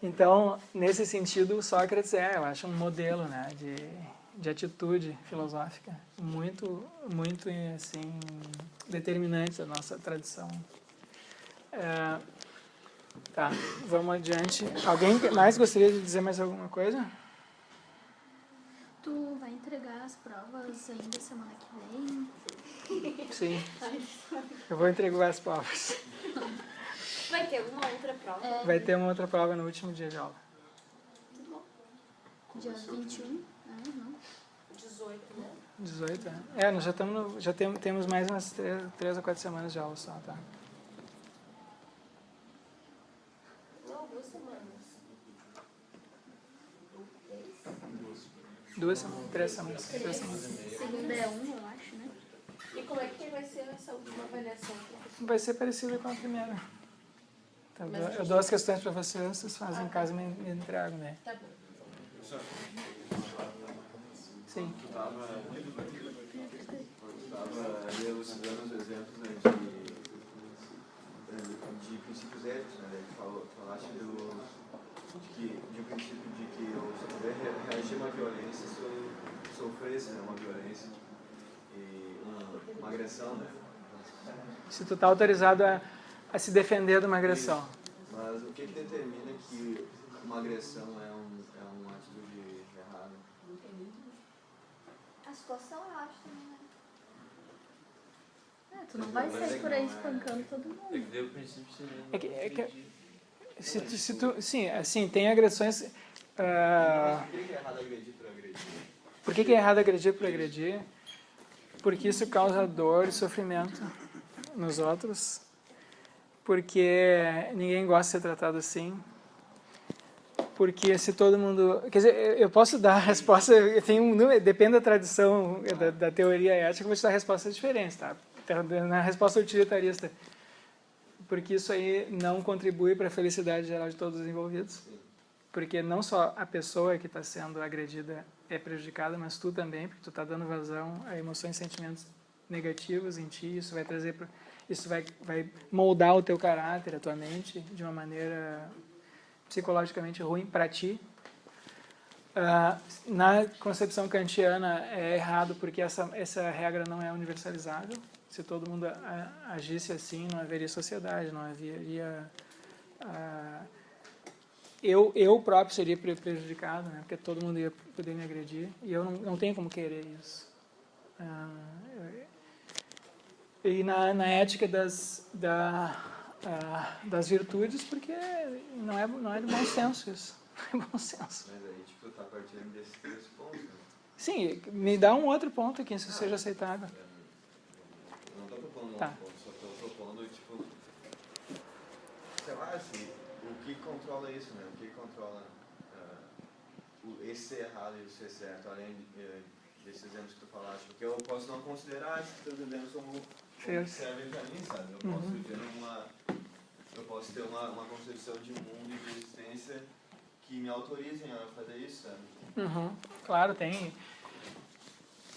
Então, nesse sentido, Sócrates eu acho um modelo, né, de atitude filosófica muito assim, determinante da nossa tradição. Tá, vamos adiante. Alguém mais gostaria de dizer mais alguma coisa? Tu vai entregar as provas ainda semana que vem? Sim. Eu vou entregar as provas. Vai ter alguma outra prova? Vai ter uma outra prova no último dia de aula. Dia 21? Não. 18, né? 18, nós já temos mais umas 3 ou 4 semanas de aula só, tá? Não, 2 semanas. 2 semanas, 3 semanas. 3 semanas. Segunda é 1, eu acho, né? E como é que vai ser essa última avaliação? Vai ser parecido com a primeira. Então, Mas a eu gente- dou as questões para vocês fazem em casa e me entregam, né? Tá bom. Sim. Tu estava elucidando os exemplos, né, de princípios éticos, né? Falaste de um princípio de que eu só puder reagir a uma violência se eu sofresse, né, uma violência e uma agressão, né? Se tu está autorizado a se defender de uma agressão. Mas o que determina que uma agressão é uma atitude errada? A situação, eu acho também, né? Tipo, se tu tá autorizado a se defender de uma agressão, o que determina que uma agressão é uma atitude errada? A situação, eu acho também, né? Tipo, se tu tá autorizado a se defender de uma agressão, o que determina que uma agressão é uma atitude errada? A situação, eu acho também, né? Tu não vai Mas sair é por que aí não é- espancando todo É mundo. que daí o princípio seria É que- agredir. Sim, assim, tem agressões... Por que é errado agredir por agredir? Por que é errado agredir por agredir? Porque isso causa dor e sofrimento nos outros. Porque ninguém gosta de ser tratado assim. Porque se todo mundo... Quer dizer, eu posso dar a resposta... Depende da tradição, da teoria ética, eu vou te dar respostas diferentes, tá? Na resposta utilitarista. Porque isso aí não contribui para a felicidade geral de todos os envolvidos. Porque não só a pessoa que está sendo agredida é prejudicada, mas tu também, porque tu está dando vazão a emoções e sentimentos negativos em ti. Isso vai trazer... Isso vai moldar o teu caráter, a tua mente, de uma maneira psicologicamente ruim para ti. Na concepção kantiana é errado porque essa regra não é universalizável. Se todo mundo agisse assim, não haveria sociedade, não haveria... Eu próprio seria prejudicado, né? Porque todo mundo ia poder me agredir e eu não tenho como querer isso. E na ética das virtudes, porque não é de bom senso isso. Não é bom senso. Mas aí, tipo, tá partindo desses 3 pontos, né? Sim, me dá um outro ponto aqui, se seja aceitável. Eu não tô propondo Tá. um ponto, só tô propondo, tipo, sei lá, assim, o que controla isso, né? O que controla esse ser errado e o ser certo, além desses exemplos que tu falaste. Porque eu posso não considerar esses teus exemplos como que servem pra mim, sabe? Eu posso viver eu posso ter uma concepção de mundo e de existência que me autorizem a fazer isso, sabe? Claro, tem.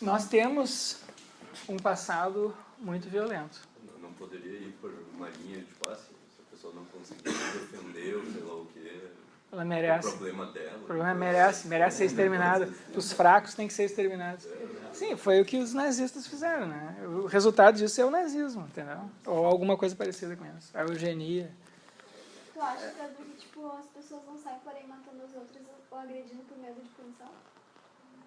Nós temos um passado muito violento. Não poderia ir por uma linha de passe, se a pessoa não conseguir se defender ou sei lá o que. Ela merece. O problema dela. O problema merece ser exterminado. Os fracos têm que ser exterminados. Sim, foi o que os nazistas fizeram, né? O resultado disso é o nazismo, entendeu? Ou alguma coisa parecida com isso. A eugenia. Tu acha que tipo, as pessoas não saem por aí matando as outras ou agredindo por medo de punição?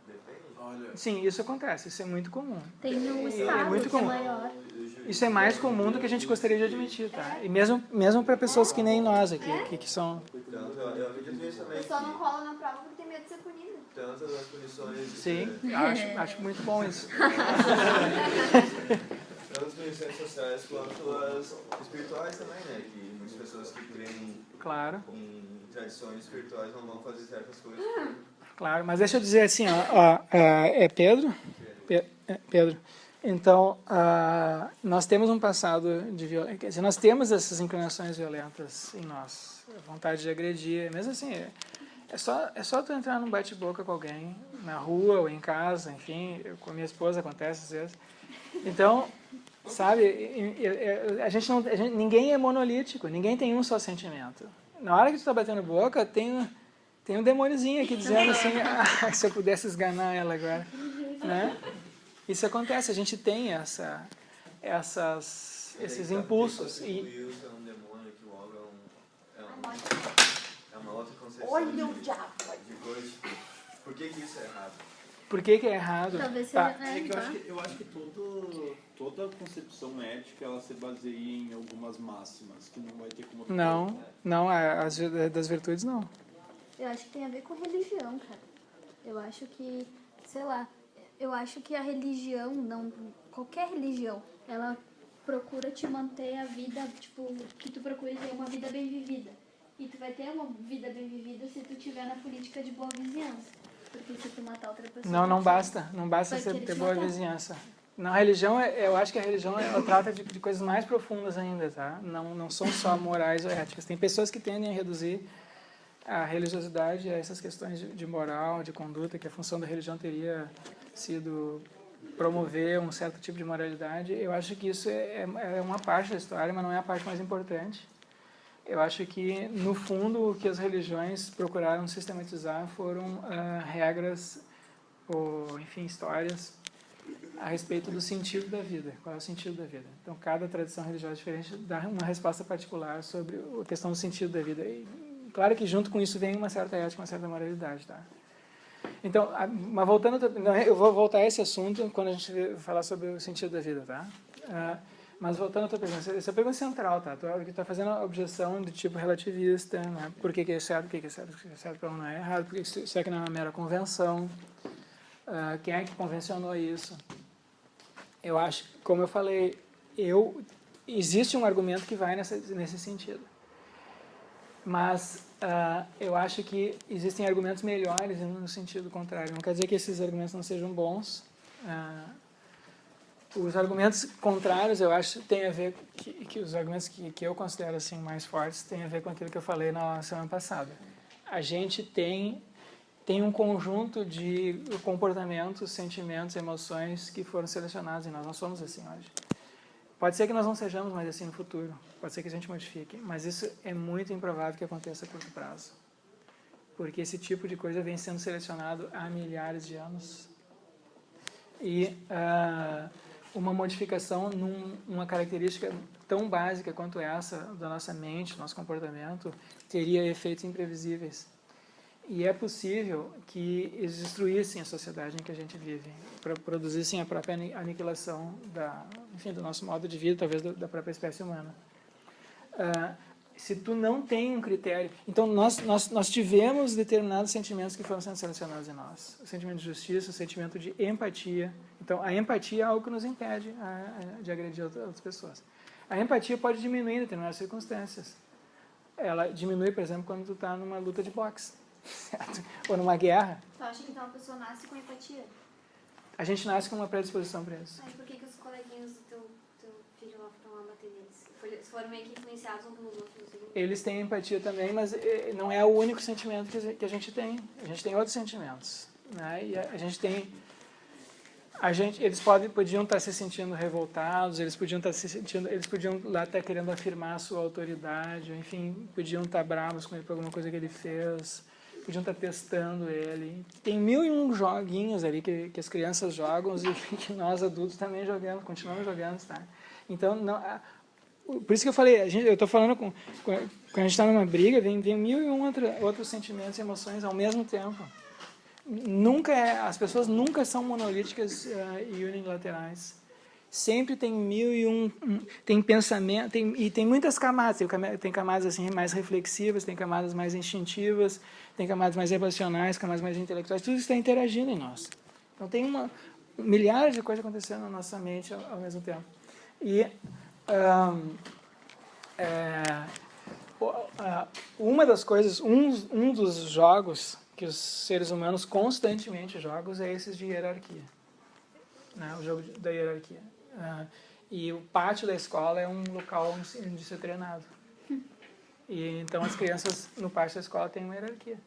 Depende. Olha, Sim, isso acontece. Isso é muito comum. Tem no É estado muito que é comum. maior. Isso é mais comum do que a gente gostaria de admitir, tá? E mesmo para pessoas que nem nós aqui, que são... Tanto, eu acredito nisso A também, pessoa não que cola na prova porque tem medo de ser punida. tanto as punições... Sim, acho muito bom isso. Tanto as punições sociais quanto as espirituais também, né? Que muitas pessoas que vivem Claro. em tradições espirituais não vão fazer certas coisas. Claro, mas deixa eu dizer assim, é Pedro? Pedro. Então, nós temos um passado de violência, quer dizer, nós temos essas inclinações violentas em nós, a vontade de agredir, mesmo assim, é só tu entrar num bate-boca com alguém, na rua ou em casa, enfim, com a minha esposa acontece às vezes. Então, sabe, ninguém é monolítico, ninguém tem um só sentimento. Na hora que tu está batendo boca, tem um demôniozinho aqui dizendo assim, se eu pudesse esganar ela agora, né? Isso acontece, a gente tem esses impulsos. O E Wilson é um demônio, que o Olga é uma outra concepção Olha o diabo. de coisa. Tipo, por que isso é errado? por que é errado? Talvez Tá. seja. é que eu acho que toda concepção ética ela se baseia em algumas máximas, que não vai ter como... Não, das virtudes não. Eu acho que tem a ver com religião, cara. Eu acho que, sei lá, eu acho que a religião, não, qualquer religião, ela procura te manter a vida, tipo, que tu procura ter uma vida bem vivida. E tu vai ter uma vida bem vivida se tu tiver na política de boa vizinhança. Porque se tu matar outra pessoa... Não basta Vai ter querer te boa matar. vizinhança. Na religião, eu acho que a religião ela trata de coisas mais profundas ainda, tá? Não são só morais ou éticas. Tem pessoas que tendem a reduzir a religiosidade a essas questões de moral, de conduta, que a função da religião teria sido promover um certo tipo de moralidade. Eu acho que isso é uma parte da história, mas não é a parte mais importante. Eu acho que, no fundo, o que as religiões procuraram sistematizar foram regras ou, enfim, histórias a respeito do sentido da vida. Qual é o sentido da vida? Então, cada tradição religiosa diferente dá uma resposta particular sobre a questão do sentido da vida. E, claro que junto com isso vem uma certa ética, uma certa moralidade, tá? Então, mas voltando, eu vou voltar a esse assunto quando a gente falar sobre o sentido da vida, tá? Mas voltando à tua pergunta, essa é a pergunta central, tá? Tu está fazendo a objeção de tipo relativista, né? Por que é certo, o que é certo, o que é certo, não é errado, por que isso é que não é uma mera convenção, quem é que convencionou isso? Eu acho, como eu falei, existe um argumento que vai nesse sentido. Mas eu acho que existem argumentos melhores no sentido contrário. Não quer dizer que esses argumentos não sejam bons. Os argumentos contrários, eu acho, têm a ver que os argumentos que eu considero assim mais fortes têm a ver com aquilo que eu falei na semana passada. A gente tem um conjunto de comportamentos, sentimentos, emoções que foram selecionados e nós não somos assim hoje. Pode ser que nós não sejamos mais assim no futuro, pode ser que a gente modifique, mas isso é muito improvável que aconteça a curto prazo. Porque esse tipo de coisa vem sendo selecionado há milhares de anos. E uma modificação numa característica tão básica quanto essa da nossa mente, nosso comportamento, teria efeitos imprevisíveis. E é possível que eles destruíssem a sociedade em que a gente vive, produzissem a própria aniquilação do nosso modo de vida, talvez da própria espécie humana. Se tu não tem um critério... Então, nós tivemos determinados sentimentos que foram sendo selecionados em nós. O sentimento de justiça, o sentimento de empatia. Então, a empatia é algo que nos impede de agredir outras pessoas. A empatia pode diminuir em determinadas circunstâncias. Ela diminui, por exemplo, quando tu está numa luta de boxe, certo? Ou numa guerra. Tu acha que então a pessoa nasce com empatia? A gente nasce com uma predisposição para isso. Aí por que os coleguinhas do teu filho lá foram lá bater neles? Eles foram meio que influenciados uns pelos outros? Assim? Eles têm empatia também, mas não é o único sentimento que a gente tem. A gente tem outros sentimentos, né? E a gente tem... eles podiam estar se sentindo revoltados, eles podiam lá estar querendo afirmar a sua autoridade, enfim, podiam estar bravos com ele por alguma coisa que ele fez, podiam estar testando ele. Tem 1001 joguinhos ali que as crianças jogam e que nós adultos também jogamos, continuamos jogando, tá? Então, por isso que eu falei, eu estou falando quando a gente está numa briga, vem 1001 outros sentimentos e emoções ao mesmo tempo. As pessoas nunca são monolíticas e unilaterais. Sempre tem 1001, tem pensamento, e tem muitas camadas. Tem camadas assim mais reflexivas, tem camadas mais instintivas, tem camadas mais emocionais, camadas mais intelectuais. Tudo isso está interagindo em nós. Então tem milhares de coisas acontecendo na nossa mente ao mesmo tempo. E uma das coisas, um dos jogos que os seres humanos constantemente jogam é esses de hierarquia, né? O jogo da hierarquia. E o pátio da escola é um local onde ser treinado. E então as crianças no pátio da escola têm uma hierarquia.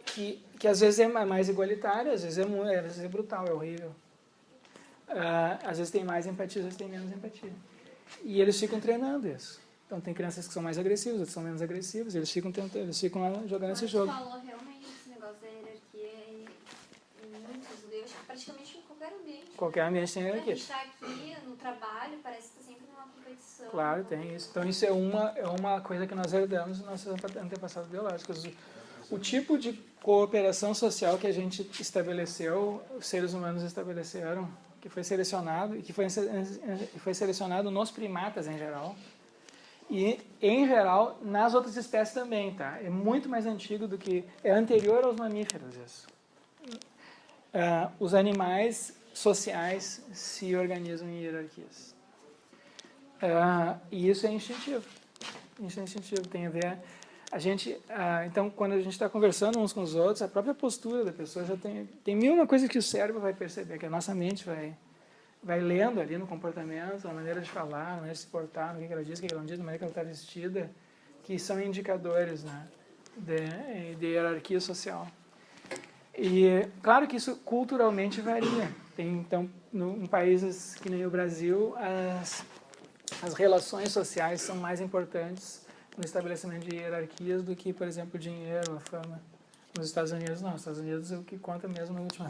Que às vezes é mais igualitária, às vezes é brutal, é horrível. Às vezes tem mais empatia, às vezes tem menos empatia. E eles ficam treinando isso. Então tem crianças que são mais agressivas, outras são menos agressivas, eles ficam lá jogando esse jogo. Você falou realmente esse negócio da hierarquia em muitos, eu acho que praticamente em qualquer ambiente. Qualquer ambiente tem hierarquia. A gente está aqui no trabalho, parece que está sempre numa competição. Claro, tem isso. Então isso é uma coisa que nós herdamos dos nossos antepassados biológicos. O tipo de cooperação social que a gente estabeleceu, os seres humanos estabeleceram, que foi selecionado, e que foi selecionado nos primatas em geral, e, em geral, nas outras espécies também, tá? É muito mais antigo do que... É anterior aos mamíferos, isso. Os animais sociais se organizam em hierarquias. E isso é instintivo. Isso é instintivo, tem a ver... então, quando a gente está conversando uns com os outros, a própria postura da pessoa já tem mil uma coisa que o cérebro vai perceber, que a nossa mente vai lendo ali no comportamento, na maneira de falar, na maneira de se portar, no que ela diz, o que ela não diz, na maneira que ela está vestida, que são indicadores, né, de hierarquia social. E claro que isso culturalmente varia. Então, em países que nem o Brasil, as relações sociais são mais importantes no estabelecimento de hierarquias do que, por exemplo, o dinheiro, a fama. Nos Estados Unidos, não. Nos Estados Unidos, o que conta mesmo no último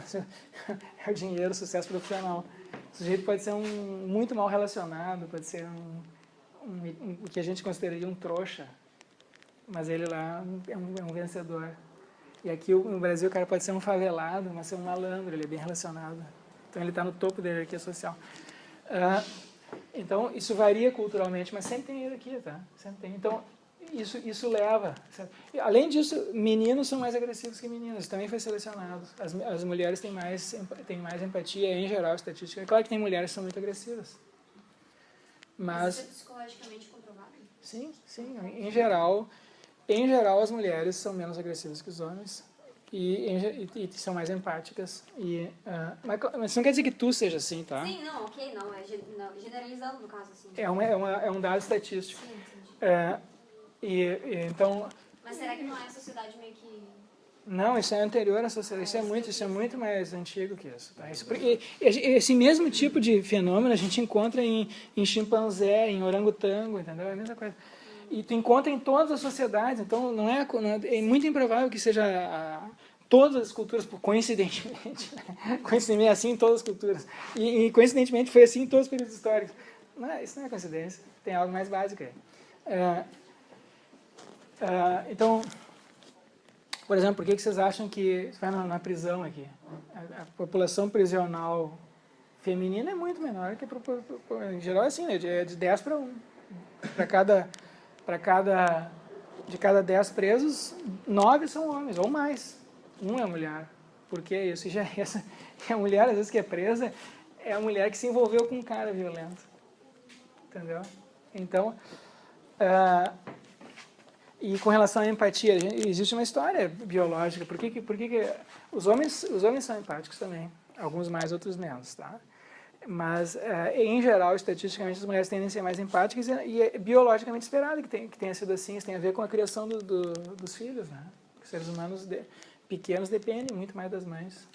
é o dinheiro, o sucesso profissional. O sujeito pode ser muito mal relacionado, pode ser o que a gente consideraria um trouxa, mas ele lá é um vencedor. E aqui no Brasil o cara pode ser um favelado, mas ser um malandro, ele é bem relacionado. Então ele está no topo da hierarquia social. Então, isso varia culturalmente, mas sempre tem hierarquia, tá? Sempre tem. Então, isso leva. Certo? Além disso, meninos são mais agressivos que meninas. Isso também foi selecionado. As mulheres têm mais empatia, em geral, estatística. É claro que tem mulheres que são muito agressivas. Mas isso é psicologicamente comprovado? sim. Em geral, as mulheres são menos agressivas que os homens. E são mais empáticas. Mas isso não quer dizer que tu seja assim, tá? Sim, não, ok, não. Generalizando no caso, assim. É um dado estatístico. Sim, entendi. Então... Mas será que não é a sociedade meio que... Não, isso é anterior à sociedade. Isso é muito mais antigo que isso. Tá? Esse mesmo tipo de fenômeno a gente encontra em chimpanzé, em orangotango, entendeu? É a mesma coisa. E tu encontra em todas as sociedades. Então, é muito improvável que seja todas as culturas, coincidentemente. Coincidentemente, assim em todas as culturas. E coincidentemente foi assim em todos os períodos históricos. Isso não é coincidência. Tem algo mais básico aí. Então... Por exemplo, por que vocês acham que você vai na prisão aqui? A população prisional feminina é muito menor que em geral é assim, né? É de 10 para 1. De cada 10 presos, 9 são homens, ou mais. 1 é mulher. Por que isso? E a mulher, às vezes, que é presa, é a mulher que se envolveu com um cara violento. Entendeu? Então... E com relação à empatia, existe uma história biológica. Por que os homens são empáticos também, alguns mais, outros menos, tá? Mas em geral, estatisticamente, as mulheres tendem a ser mais empáticas e é biologicamente esperado que tenha sido assim. Isso tem a ver com a criação dos filhos, né? Os seres humanos pequenos dependem muito mais das mães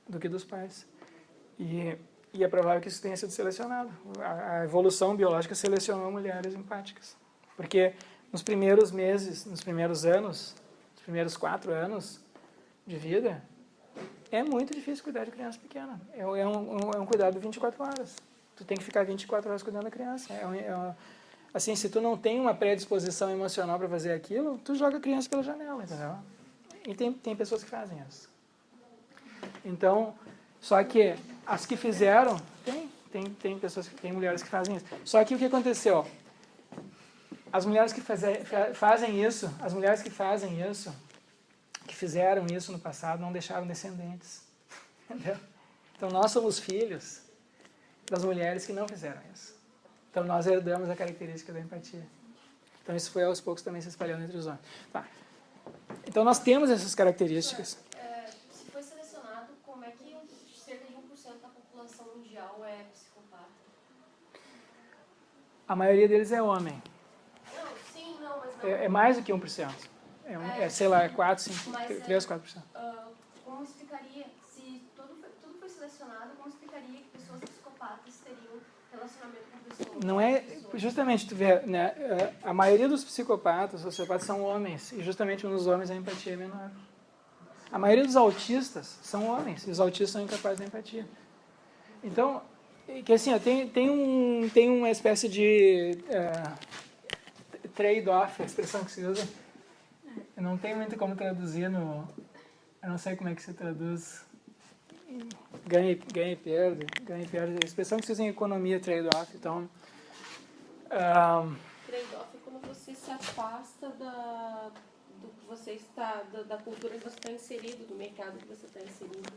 do que dos pais. E é provável que isso tenha sido selecionado. A evolução biológica selecionou mulheres empáticas, porque nos primeiros meses, nos primeiros anos, nos primeiros 4 anos de vida, é muito difícil cuidar de criança pequena. É um cuidado de 24 horas. Tu tem que ficar 24 horas cuidando da criança. Assim, se tu não tem uma predisposição emocional para fazer aquilo, tu joga a criança pela janela, entendeu? E tem pessoas que fazem isso. Então, só que as que fizeram, tem mulheres que fazem isso. Só que o que aconteceu? As mulheres que fazem isso, que fizeram isso no passado, não deixaram descendentes. Entendeu? Então, nós somos filhos das mulheres que não fizeram isso. Então, nós herdamos a característica da empatia. Então, isso foi aos poucos também se espalhando entre os homens. Tá. Então, nós temos essas características. Se foi selecionado, como é que cerca de 1% da população mundial é psicopata? A maioria deles é homem. Mas É mais do que 1%. Sei lá, 4, 5, 3, 4%. Como explicaria, se tudo foi selecionado, como explicaria que pessoas psicopatas teriam relacionamento com pessoas? Não é, justamente, tu vê, né, a maioria dos psicopatas, sociopatas, são homens, e justamente nos homens a empatia é menor. A maioria dos autistas são homens, e os autistas são incapazes de empatia. Então, que assim, tem uma espécie de... trade-off, a expressão que se usa. Eu não tenho muito como traduzir eu não sei como é que se traduz. Ganha e perde. A expressão que se usa em economia, trade-off. Então, Trade-off é quando você se afasta da cultura que você está inserido, do mercado que você está inserido.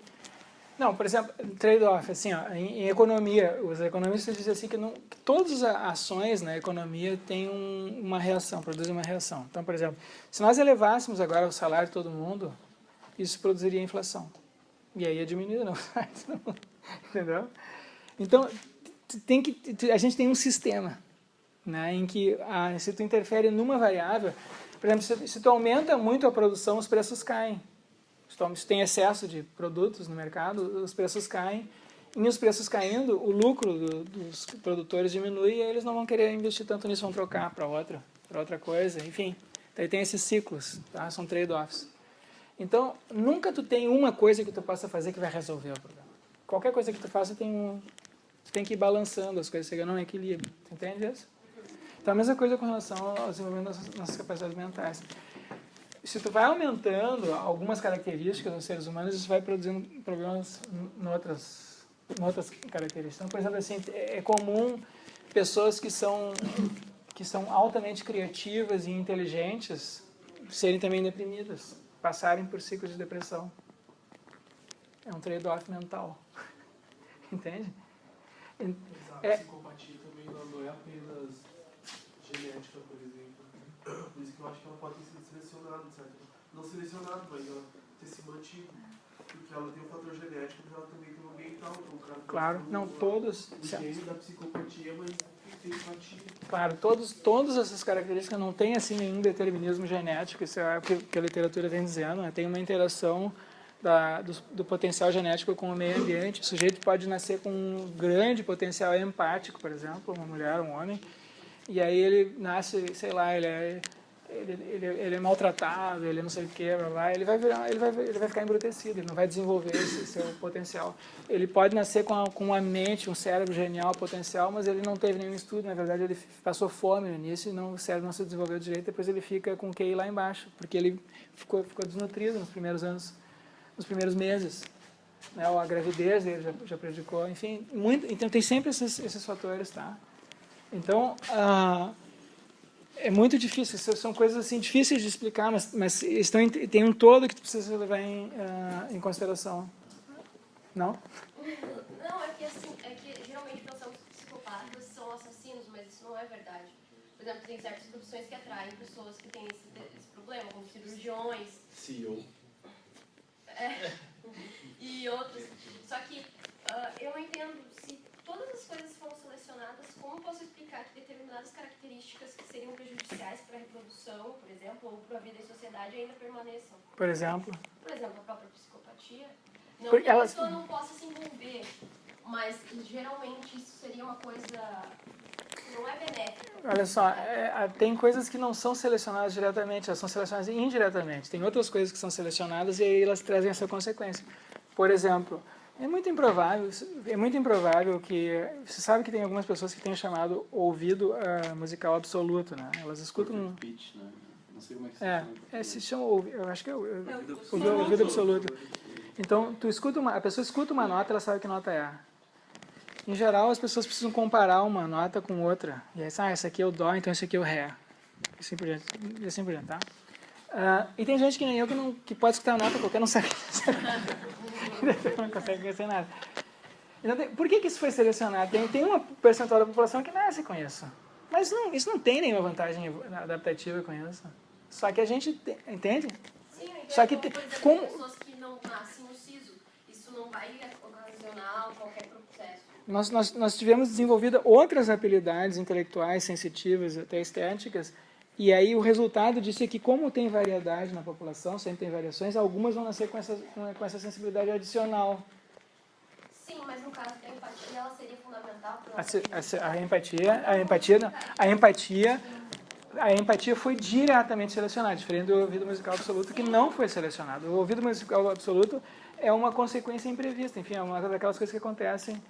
Não, por exemplo, trade-off, assim, em economia, os economistas dizem assim que todas as ações na economia têm uma reação, produzem uma reação. Então, por exemplo, se nós elevássemos agora o salário de todo mundo, isso produziria inflação. E aí ia diminuir, não, entendeu? Então, a gente tem um sistema, né, em que se tu interfere numa variável, por exemplo, se tu aumenta muito a produção, os preços caem. Se tem excesso de produtos no mercado, os preços caem. E os preços caindo, o lucro dos produtores diminui e eles não vão querer investir tanto nisso, vão trocar para outra coisa. Enfim, daí tem esses ciclos, tá? São trade-offs. Então, nunca tu tem uma coisa que tu possa fazer que vai resolver o problema. Qualquer coisa que tu faça, tu tem que ir balançando as coisas, chegando a um equilíbrio. Tu entende isso? Então, a mesma coisa com relação ao desenvolvimento das nossas capacidades mentais. Se tu vai aumentando algumas características dos seres humanos, isso vai produzindo problemas em outras características. Então, por exemplo, assim, é comum pessoas que são altamente criativas e inteligentes serem também deprimidas, passarem por ciclos de depressão. É um trade-off mental. Entende? Mas a psicopatia também não é apenas genética, por exemplo. Por isso que eu acho que ela pode ter sido selecionada, certo? Não selecionada, mas ela ter se mantido. Porque ela tem um fator genético, mas ela também tem um ambiental. Então, o cara Claro, não, todos... O gênio da psicopatia, mas tem empatia. Claro, todas essas características não têm assim nenhum determinismo genético, isso é o que a literatura vem dizendo, né? Tem uma interação do potencial genético com o meio ambiente. O sujeito pode nascer com um grande potencial empático, por exemplo, uma mulher, um homem, e aí ele nasce, sei lá, ele é maltratado, ele não sei o que, ele vai ficar embrutecido, ele não vai desenvolver esse seu potencial. Ele pode nascer com uma mente, um cérebro genial, potencial, mas ele não teve nenhum estudo, na verdade ele passou fome no início e o cérebro não se desenvolveu direito, depois ele fica com o QI lá embaixo, porque ele ficou desnutrido nos primeiros anos, nos primeiros meses. Né? A gravidez ele já prejudicou, enfim, então tem sempre esses fatores, tá? Então, é muito difícil, são coisas assim difíceis de explicar, mas tem um todo que tu precisa levar em consideração. Não? Não, é que geralmente pensamos que psicopatas são assassinos, mas isso não é verdade. Por exemplo, tem certas profissões que atraem pessoas que têm esse problema, como cirurgiões. CEO. E outros. Só que eu não entendo se todas as coisas foram selecionadas, como posso explicar que determinadas características que seriam prejudiciais para a reprodução, por exemplo, ou para a vida em sociedade ainda permaneçam? Por exemplo? Por exemplo, a própria psicopatia. Não Porque que a ela... pessoa não possa se envolver, mas geralmente isso seria uma coisa que não é benéfica. Olha só, tem coisas que não são selecionadas diretamente, elas são selecionadas indiretamente. Tem outras coisas que são selecionadas e aí elas trazem essa consequência. Por exemplo, é muito improvável que... Você sabe que tem algumas pessoas que têm chamado ouvido musical absoluto, né? Elas escutam... Pitch, né? Não sei como é que se chama... Eu acho que é ouvido absoluto. Então, a pessoa escuta uma nota, ela sabe que nota é. Em geral, as pessoas precisam comparar uma nota com outra. E aí, essa aqui é o dó, então esse aqui é o ré. E assim por diante, tá? E tem gente que nem eu que pode escutar a nota qualquer, não sabe. Não consegue conhecer nada. Então, por que isso foi selecionado? Tem uma percentual da população que nasce com isso. Mas isso não tem nenhuma vantagem adaptativa com isso. Só que a gente... Entende? Sim, eu entendo. Só que Por exemplo, como... pessoas que não nascem no siso, isso não vai ocasionar qualquer processo. Nós tivemos desenvolvido outras habilidades intelectuais, sensitivas, até estéticas, e aí o resultado disso é que, como tem variedade na população, sempre tem variações, algumas vão nascer com essa sensibilidade adicional. Sim, mas no caso da empatia, ela seria fundamental para a empatia foi diretamente selecionada, diferente do ouvido musical absoluto, que não foi selecionado. O ouvido musical absoluto é uma consequência imprevista, enfim, é uma daquelas coisas que acontecem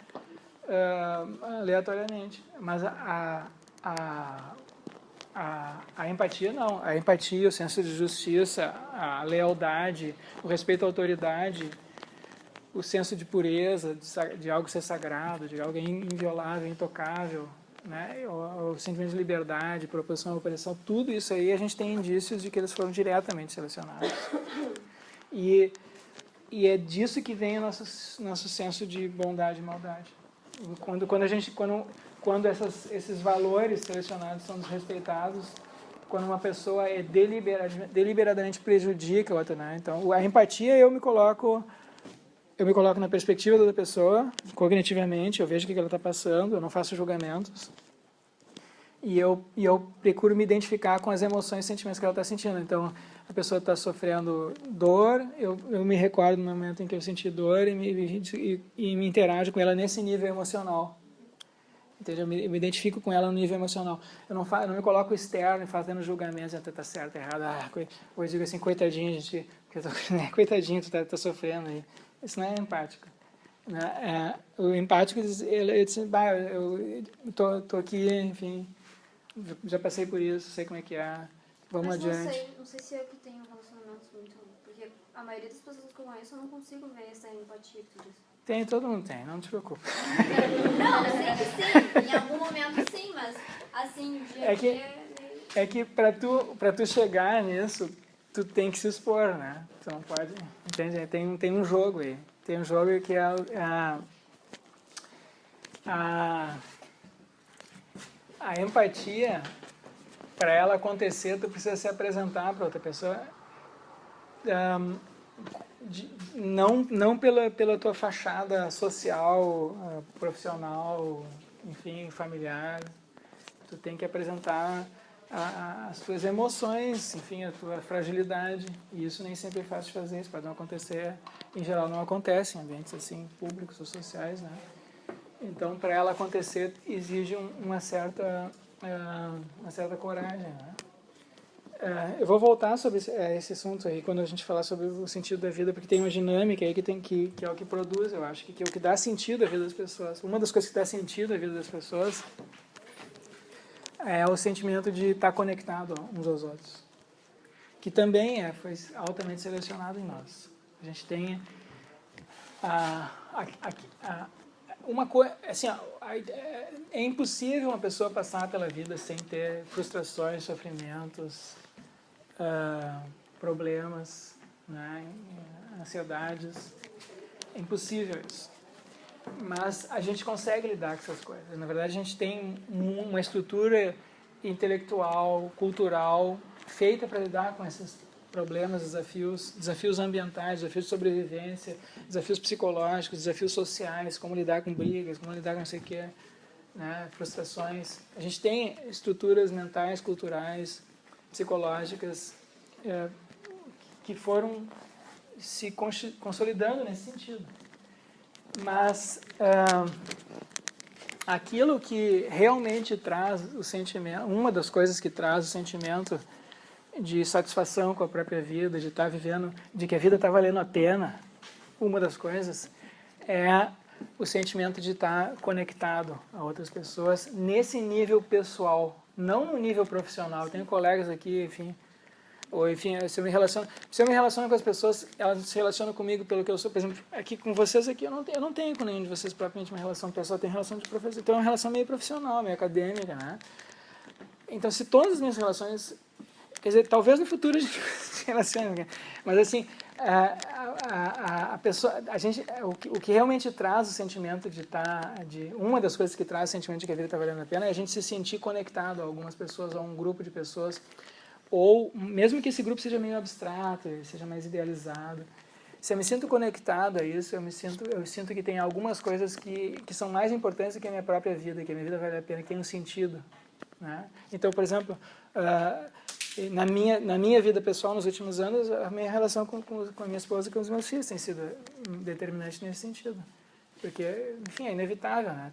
aleatoriamente. Mas a empatia não. A empatia, o senso de justiça, a lealdade, o respeito à autoridade, o senso de pureza, de algo ser sagrado, de algo inviolável, intocável, né? O sentimento de liberdade, proposição à opressão, tudo isso aí a gente tem indícios de que eles foram diretamente selecionados. E é disso que vem o nosso senso de bondade e maldade. Quando esses valores selecionados são desrespeitados, quando uma pessoa deliberadamente prejudica a outra, né? Então, a empatia eu me coloco na perspectiva da pessoa, cognitivamente, eu vejo o que ela está passando, eu não faço julgamentos, e eu procuro me identificar com as emoções e sentimentos que ela está sentindo. Então, a pessoa está sofrendo dor, eu me recordo no momento em que eu senti dor e me interajo com ela nesse nível emocional. Entendeu? Eu me identifico com ela no nível emocional. Eu não me coloco externo e fazendo julgamentos, está certo, errado. Ou eu digo assim, coitadinho, gente, coitadinho, tu tá sofrendo aí. Isso não é empático. Né? O empático, ele disse, eu tô aqui, enfim, já passei por isso, sei como é que é, vamos adiante. Não sei se eu que tenho relacionamentos muito... Porque a maioria das pessoas que eu conheço, eu não consigo ver essa empatia que tu diz. Tem, todo mundo tem, não te preocupa. Não, sempre sim. Em algum momento sim, mas assim, É que para tu chegar nisso, tu tem que se expor, né? Tu não pode... Entende? Tem um jogo aí. Tem um jogo que é a empatia, para ela acontecer, tu precisa se apresentar para outra pessoa, não pela tua fachada social, profissional, enfim, familiar. Tu tem que apresentar as tuas emoções, enfim, a tua fragilidade. E isso nem sempre é fácil de fazer, isso pode não acontecer. Em geral, não acontece em ambientes assim, públicos ou sociais, né? Então, para ela acontecer, exige uma certa coragem, né? Eu vou voltar sobre esse assunto aí quando a gente falar sobre o sentido da vida, porque tem uma dinâmica aí que é o que produz, eu acho, que é o que dá sentido à vida das pessoas. Uma das coisas que dá sentido à vida das pessoas é o sentimento de estar conectado uns aos outros, que também foi altamente selecionado em nós. A gente tem uma coisa, assim, é impossível uma pessoa passar pela vida sem ter frustrações, sofrimentos, problemas, né, ansiedades. É impossível isso. Mas a gente consegue lidar com essas coisas. Na verdade, a gente tem uma estrutura intelectual, cultural, feita para lidar com esses problemas, desafios ambientais, desafios de sobrevivência, desafios psicológicos, desafios sociais, como lidar com brigas, como lidar com não sei o quê, né, frustrações. A gente tem estruturas mentais, culturais, psicológicas, que foram se consolidando nesse sentido. Mas aquilo que realmente traz o sentimento, uma das coisas que traz o sentimento de satisfação com a própria vida, de estar vivendo, de que a vida está valendo a pena, uma das coisas é o sentimento de estar conectado a outras pessoas nesse nível pessoal, não no nível profissional. Eu tenho colegas aqui, enfim, se eu me relaciono com as pessoas, elas se relacionam comigo pelo que eu sou. Por exemplo, aqui com vocês aqui, eu não tenho com nenhum de vocês propriamente uma relação pessoal, eu tenho relação de professor, então é uma relação meio profissional, meio acadêmica, né? Então, se todas as minhas relações, quer dizer, talvez no futuro a gente se relacione, mas assim, a pessoa, o que realmente traz o sentimento uma das coisas que traz o sentimento de que a vida está valendo a pena é a gente se sentir conectado a algumas pessoas, a um grupo de pessoas, ou mesmo que esse grupo seja meio abstrato, seja mais idealizado, se eu me sinto conectado a isso, eu sinto que tem algumas coisas que são mais importantes do que a minha própria vida, que a minha vida vale a pena, que tem um sentido, né? Então, por exemplo, na minha vida pessoal, nos últimos anos, a minha relação com a minha esposa e com os meus filhos tem sido determinante nesse sentido, porque, enfim, é inevitável, né?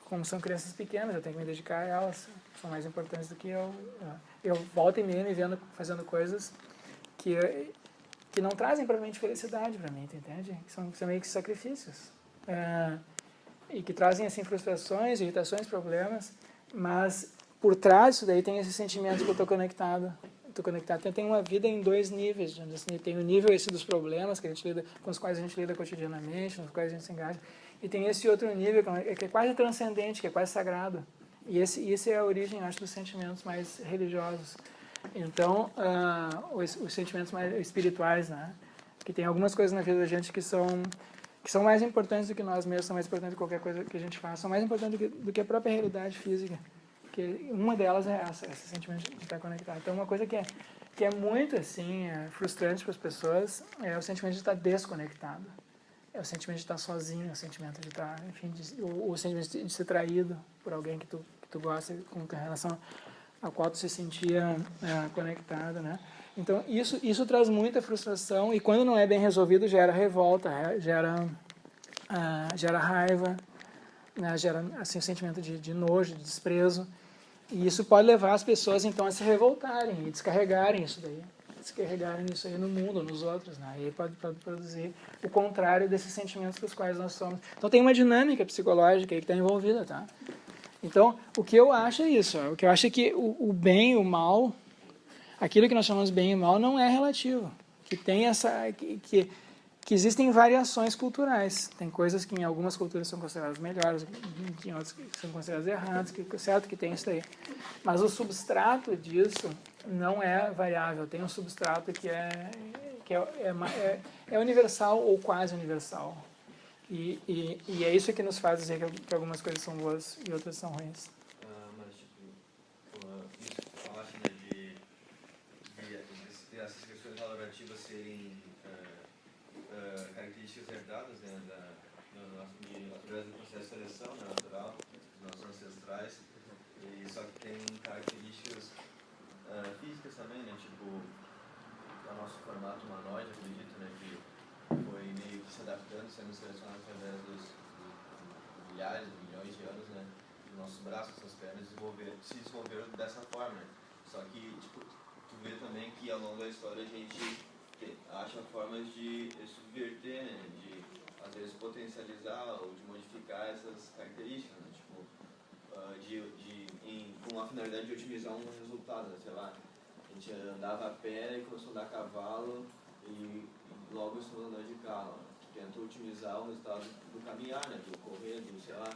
Como são crianças pequenas, eu tenho que me dedicar a elas, são mais importantes do que eu. Eu volto e meia me vendo fazendo coisas que não trazem provavelmente felicidade para mim, entende? Que são meio que sacrifícios. E que trazem assim, frustrações, irritações, problemas, mas por trás disso daí tem esse sentimento que eu estou conectado. Então, tem uma vida em dois níveis. Assim, tem o nível esse dos problemas que a gente lida, com os quais a gente lida cotidianamente, nos quais a gente se engaja, e tem esse outro nível que é quase transcendente, que é quase sagrado. E esse é a origem, acho, dos sentimentos mais religiosos. Então, os sentimentos mais espirituais, né? Que tem algumas coisas na vida da gente que são mais importantes do que nós mesmos, são mais importantes do que qualquer coisa que a gente faça, são mais importantes do que a própria realidade física. Que uma delas é esse sentimento de estar conectado. Então, uma coisa que é muito assim, frustrante para as pessoas é o sentimento de estar desconectado. É o sentimento de estar sozinho, é o sentimento de estar, enfim, o sentimento de ser traído por alguém que tu gosta, com relação a qual tu se sentia conectado, né? Então, isso traz muita frustração e quando não é bem resolvido, gera revolta, gera raiva, né? Gera assim, um sentimento de nojo, de desprezo. E isso pode levar as pessoas, então, a se revoltarem e descarregarem isso aí no mundo, nos outros, né? E pode produzir o contrário desses sentimentos com os quais nós somos. Então, tem uma dinâmica psicológica aí que está envolvida, tá? Então, o que eu acho é isso. O que eu acho é que o bem e o mal, aquilo que nós chamamos de bem e mal, não é relativo. Que tem que existem variações culturais. Tem coisas que em algumas culturas são consideradas melhores, em outras que são consideradas erradas, certo que tem isso aí. Mas o substrato disso não é variável. Tem um substrato que é universal ou quase universal. E é isso que nos faz dizer que algumas coisas são boas e outras são ruins. Mas, tipo, isso que tu falaste, né, de essas questões valorativas serem características herdadas, né, de natureza do processo de seleção, né, natural, dos nossos ancestrais, e só que tem características físicas também, né, tipo, o nosso formato humanoide, acredito, né, que foi meio que se adaptando, sendo selecionado através dos milhares, milhões de anos, né, os nossos braços, nossas pernas se desenvolveram dessa forma, né. Só que, tipo, tu vê também que ao longo da história a gente acha formas de subverter, né, de às vezes potencializar ou de modificar essas características, né, tipo, com a finalidade de otimizar um resultado, né, sei lá, a gente andava a pé e começou a andar a cavalo e logo estamos andando de carro, né. Tenta otimizar o resultado do caminhar, né, do correr, do, sei lá,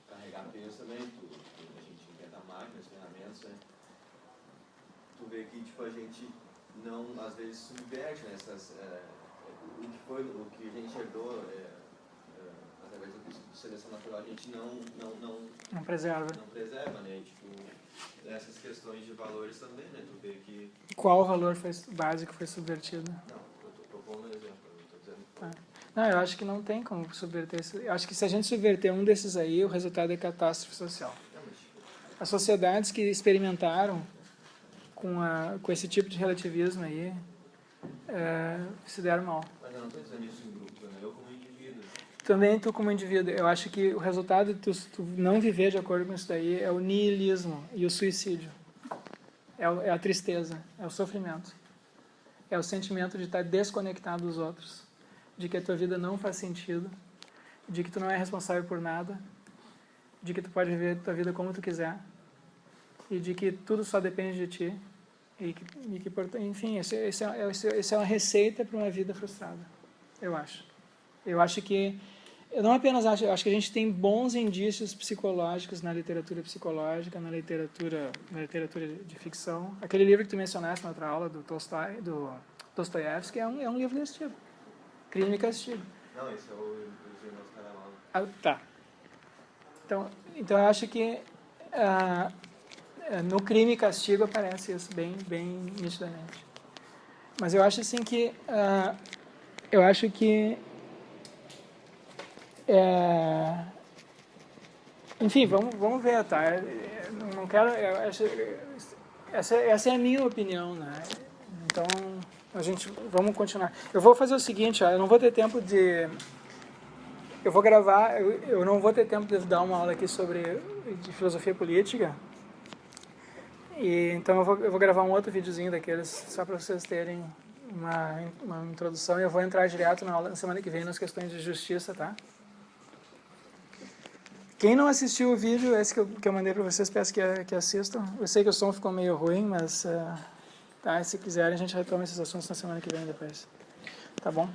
carregar peso também, a gente inventa máquinas, ferramentas, né. Tu vê que, tipo, a gente não, às vezes, subverte, né, o que a gente herdou através da seleção natural, a gente não preserva. Não preserva, né, tipo, essas questões de valores também, né, tu vê que... Qual valor básico foi subvertido? Não, eu estou propondo um exemplo, eu estou dizendo... Tá. Não, eu acho que não tem como subverter isso. Eu acho que se a gente subverter um desses aí, o resultado é catástrofe social. As sociedades que experimentaram com esse tipo de relativismo aí se deram mal. Mas eu não estou dizendo isso em grupo, né? Eu como indivíduo. Também tu como indivíduo. Eu acho que o resultado de tu não viver de acordo com isso daí é o niilismo e o suicídio. É a tristeza, é o sofrimento. É o sentimento de estar desconectado dos outros, de que a tua vida não faz sentido, de que tu não é responsável por nada, de que tu pode viver a tua vida como tu quiser e de que tudo só depende de ti. Enfim, essa é uma receita para uma vida frustrada, eu acho. Eu acho que, eu não apenas acho, eu acho que a gente tem bons indícios psicológicos na literatura psicológica, na literatura de ficção. Aquele livro que tu mencionaste na outra aula, do Dostoiévski, é um livro desse tipo. Crime e Castigo. Não, esse é o Irmãos Karamazov. Tá. Então eu acho que no Crime e Castigo aparece isso bem nitidamente. Mas eu acho assim que enfim, vamos ver, tá? Não quero, essa é a minha opinião, né? Então vamos continuar. Eu vou fazer o seguinte, eu não vou ter tempo de eu vou gravar, eu não vou ter tempo de dar uma aula aqui de filosofia política. Então eu vou gravar um outro videozinho daqueles só para vocês terem uma introdução e eu vou entrar direto na aula na semana que vem nas questões de justiça, tá? Quem não assistiu o vídeo, esse que eu mandei para vocês, peço que assistam. Eu sei que o som ficou meio ruim, mas tá, se quiserem a gente retoma esses assuntos na semana que vem depois. Tá bom?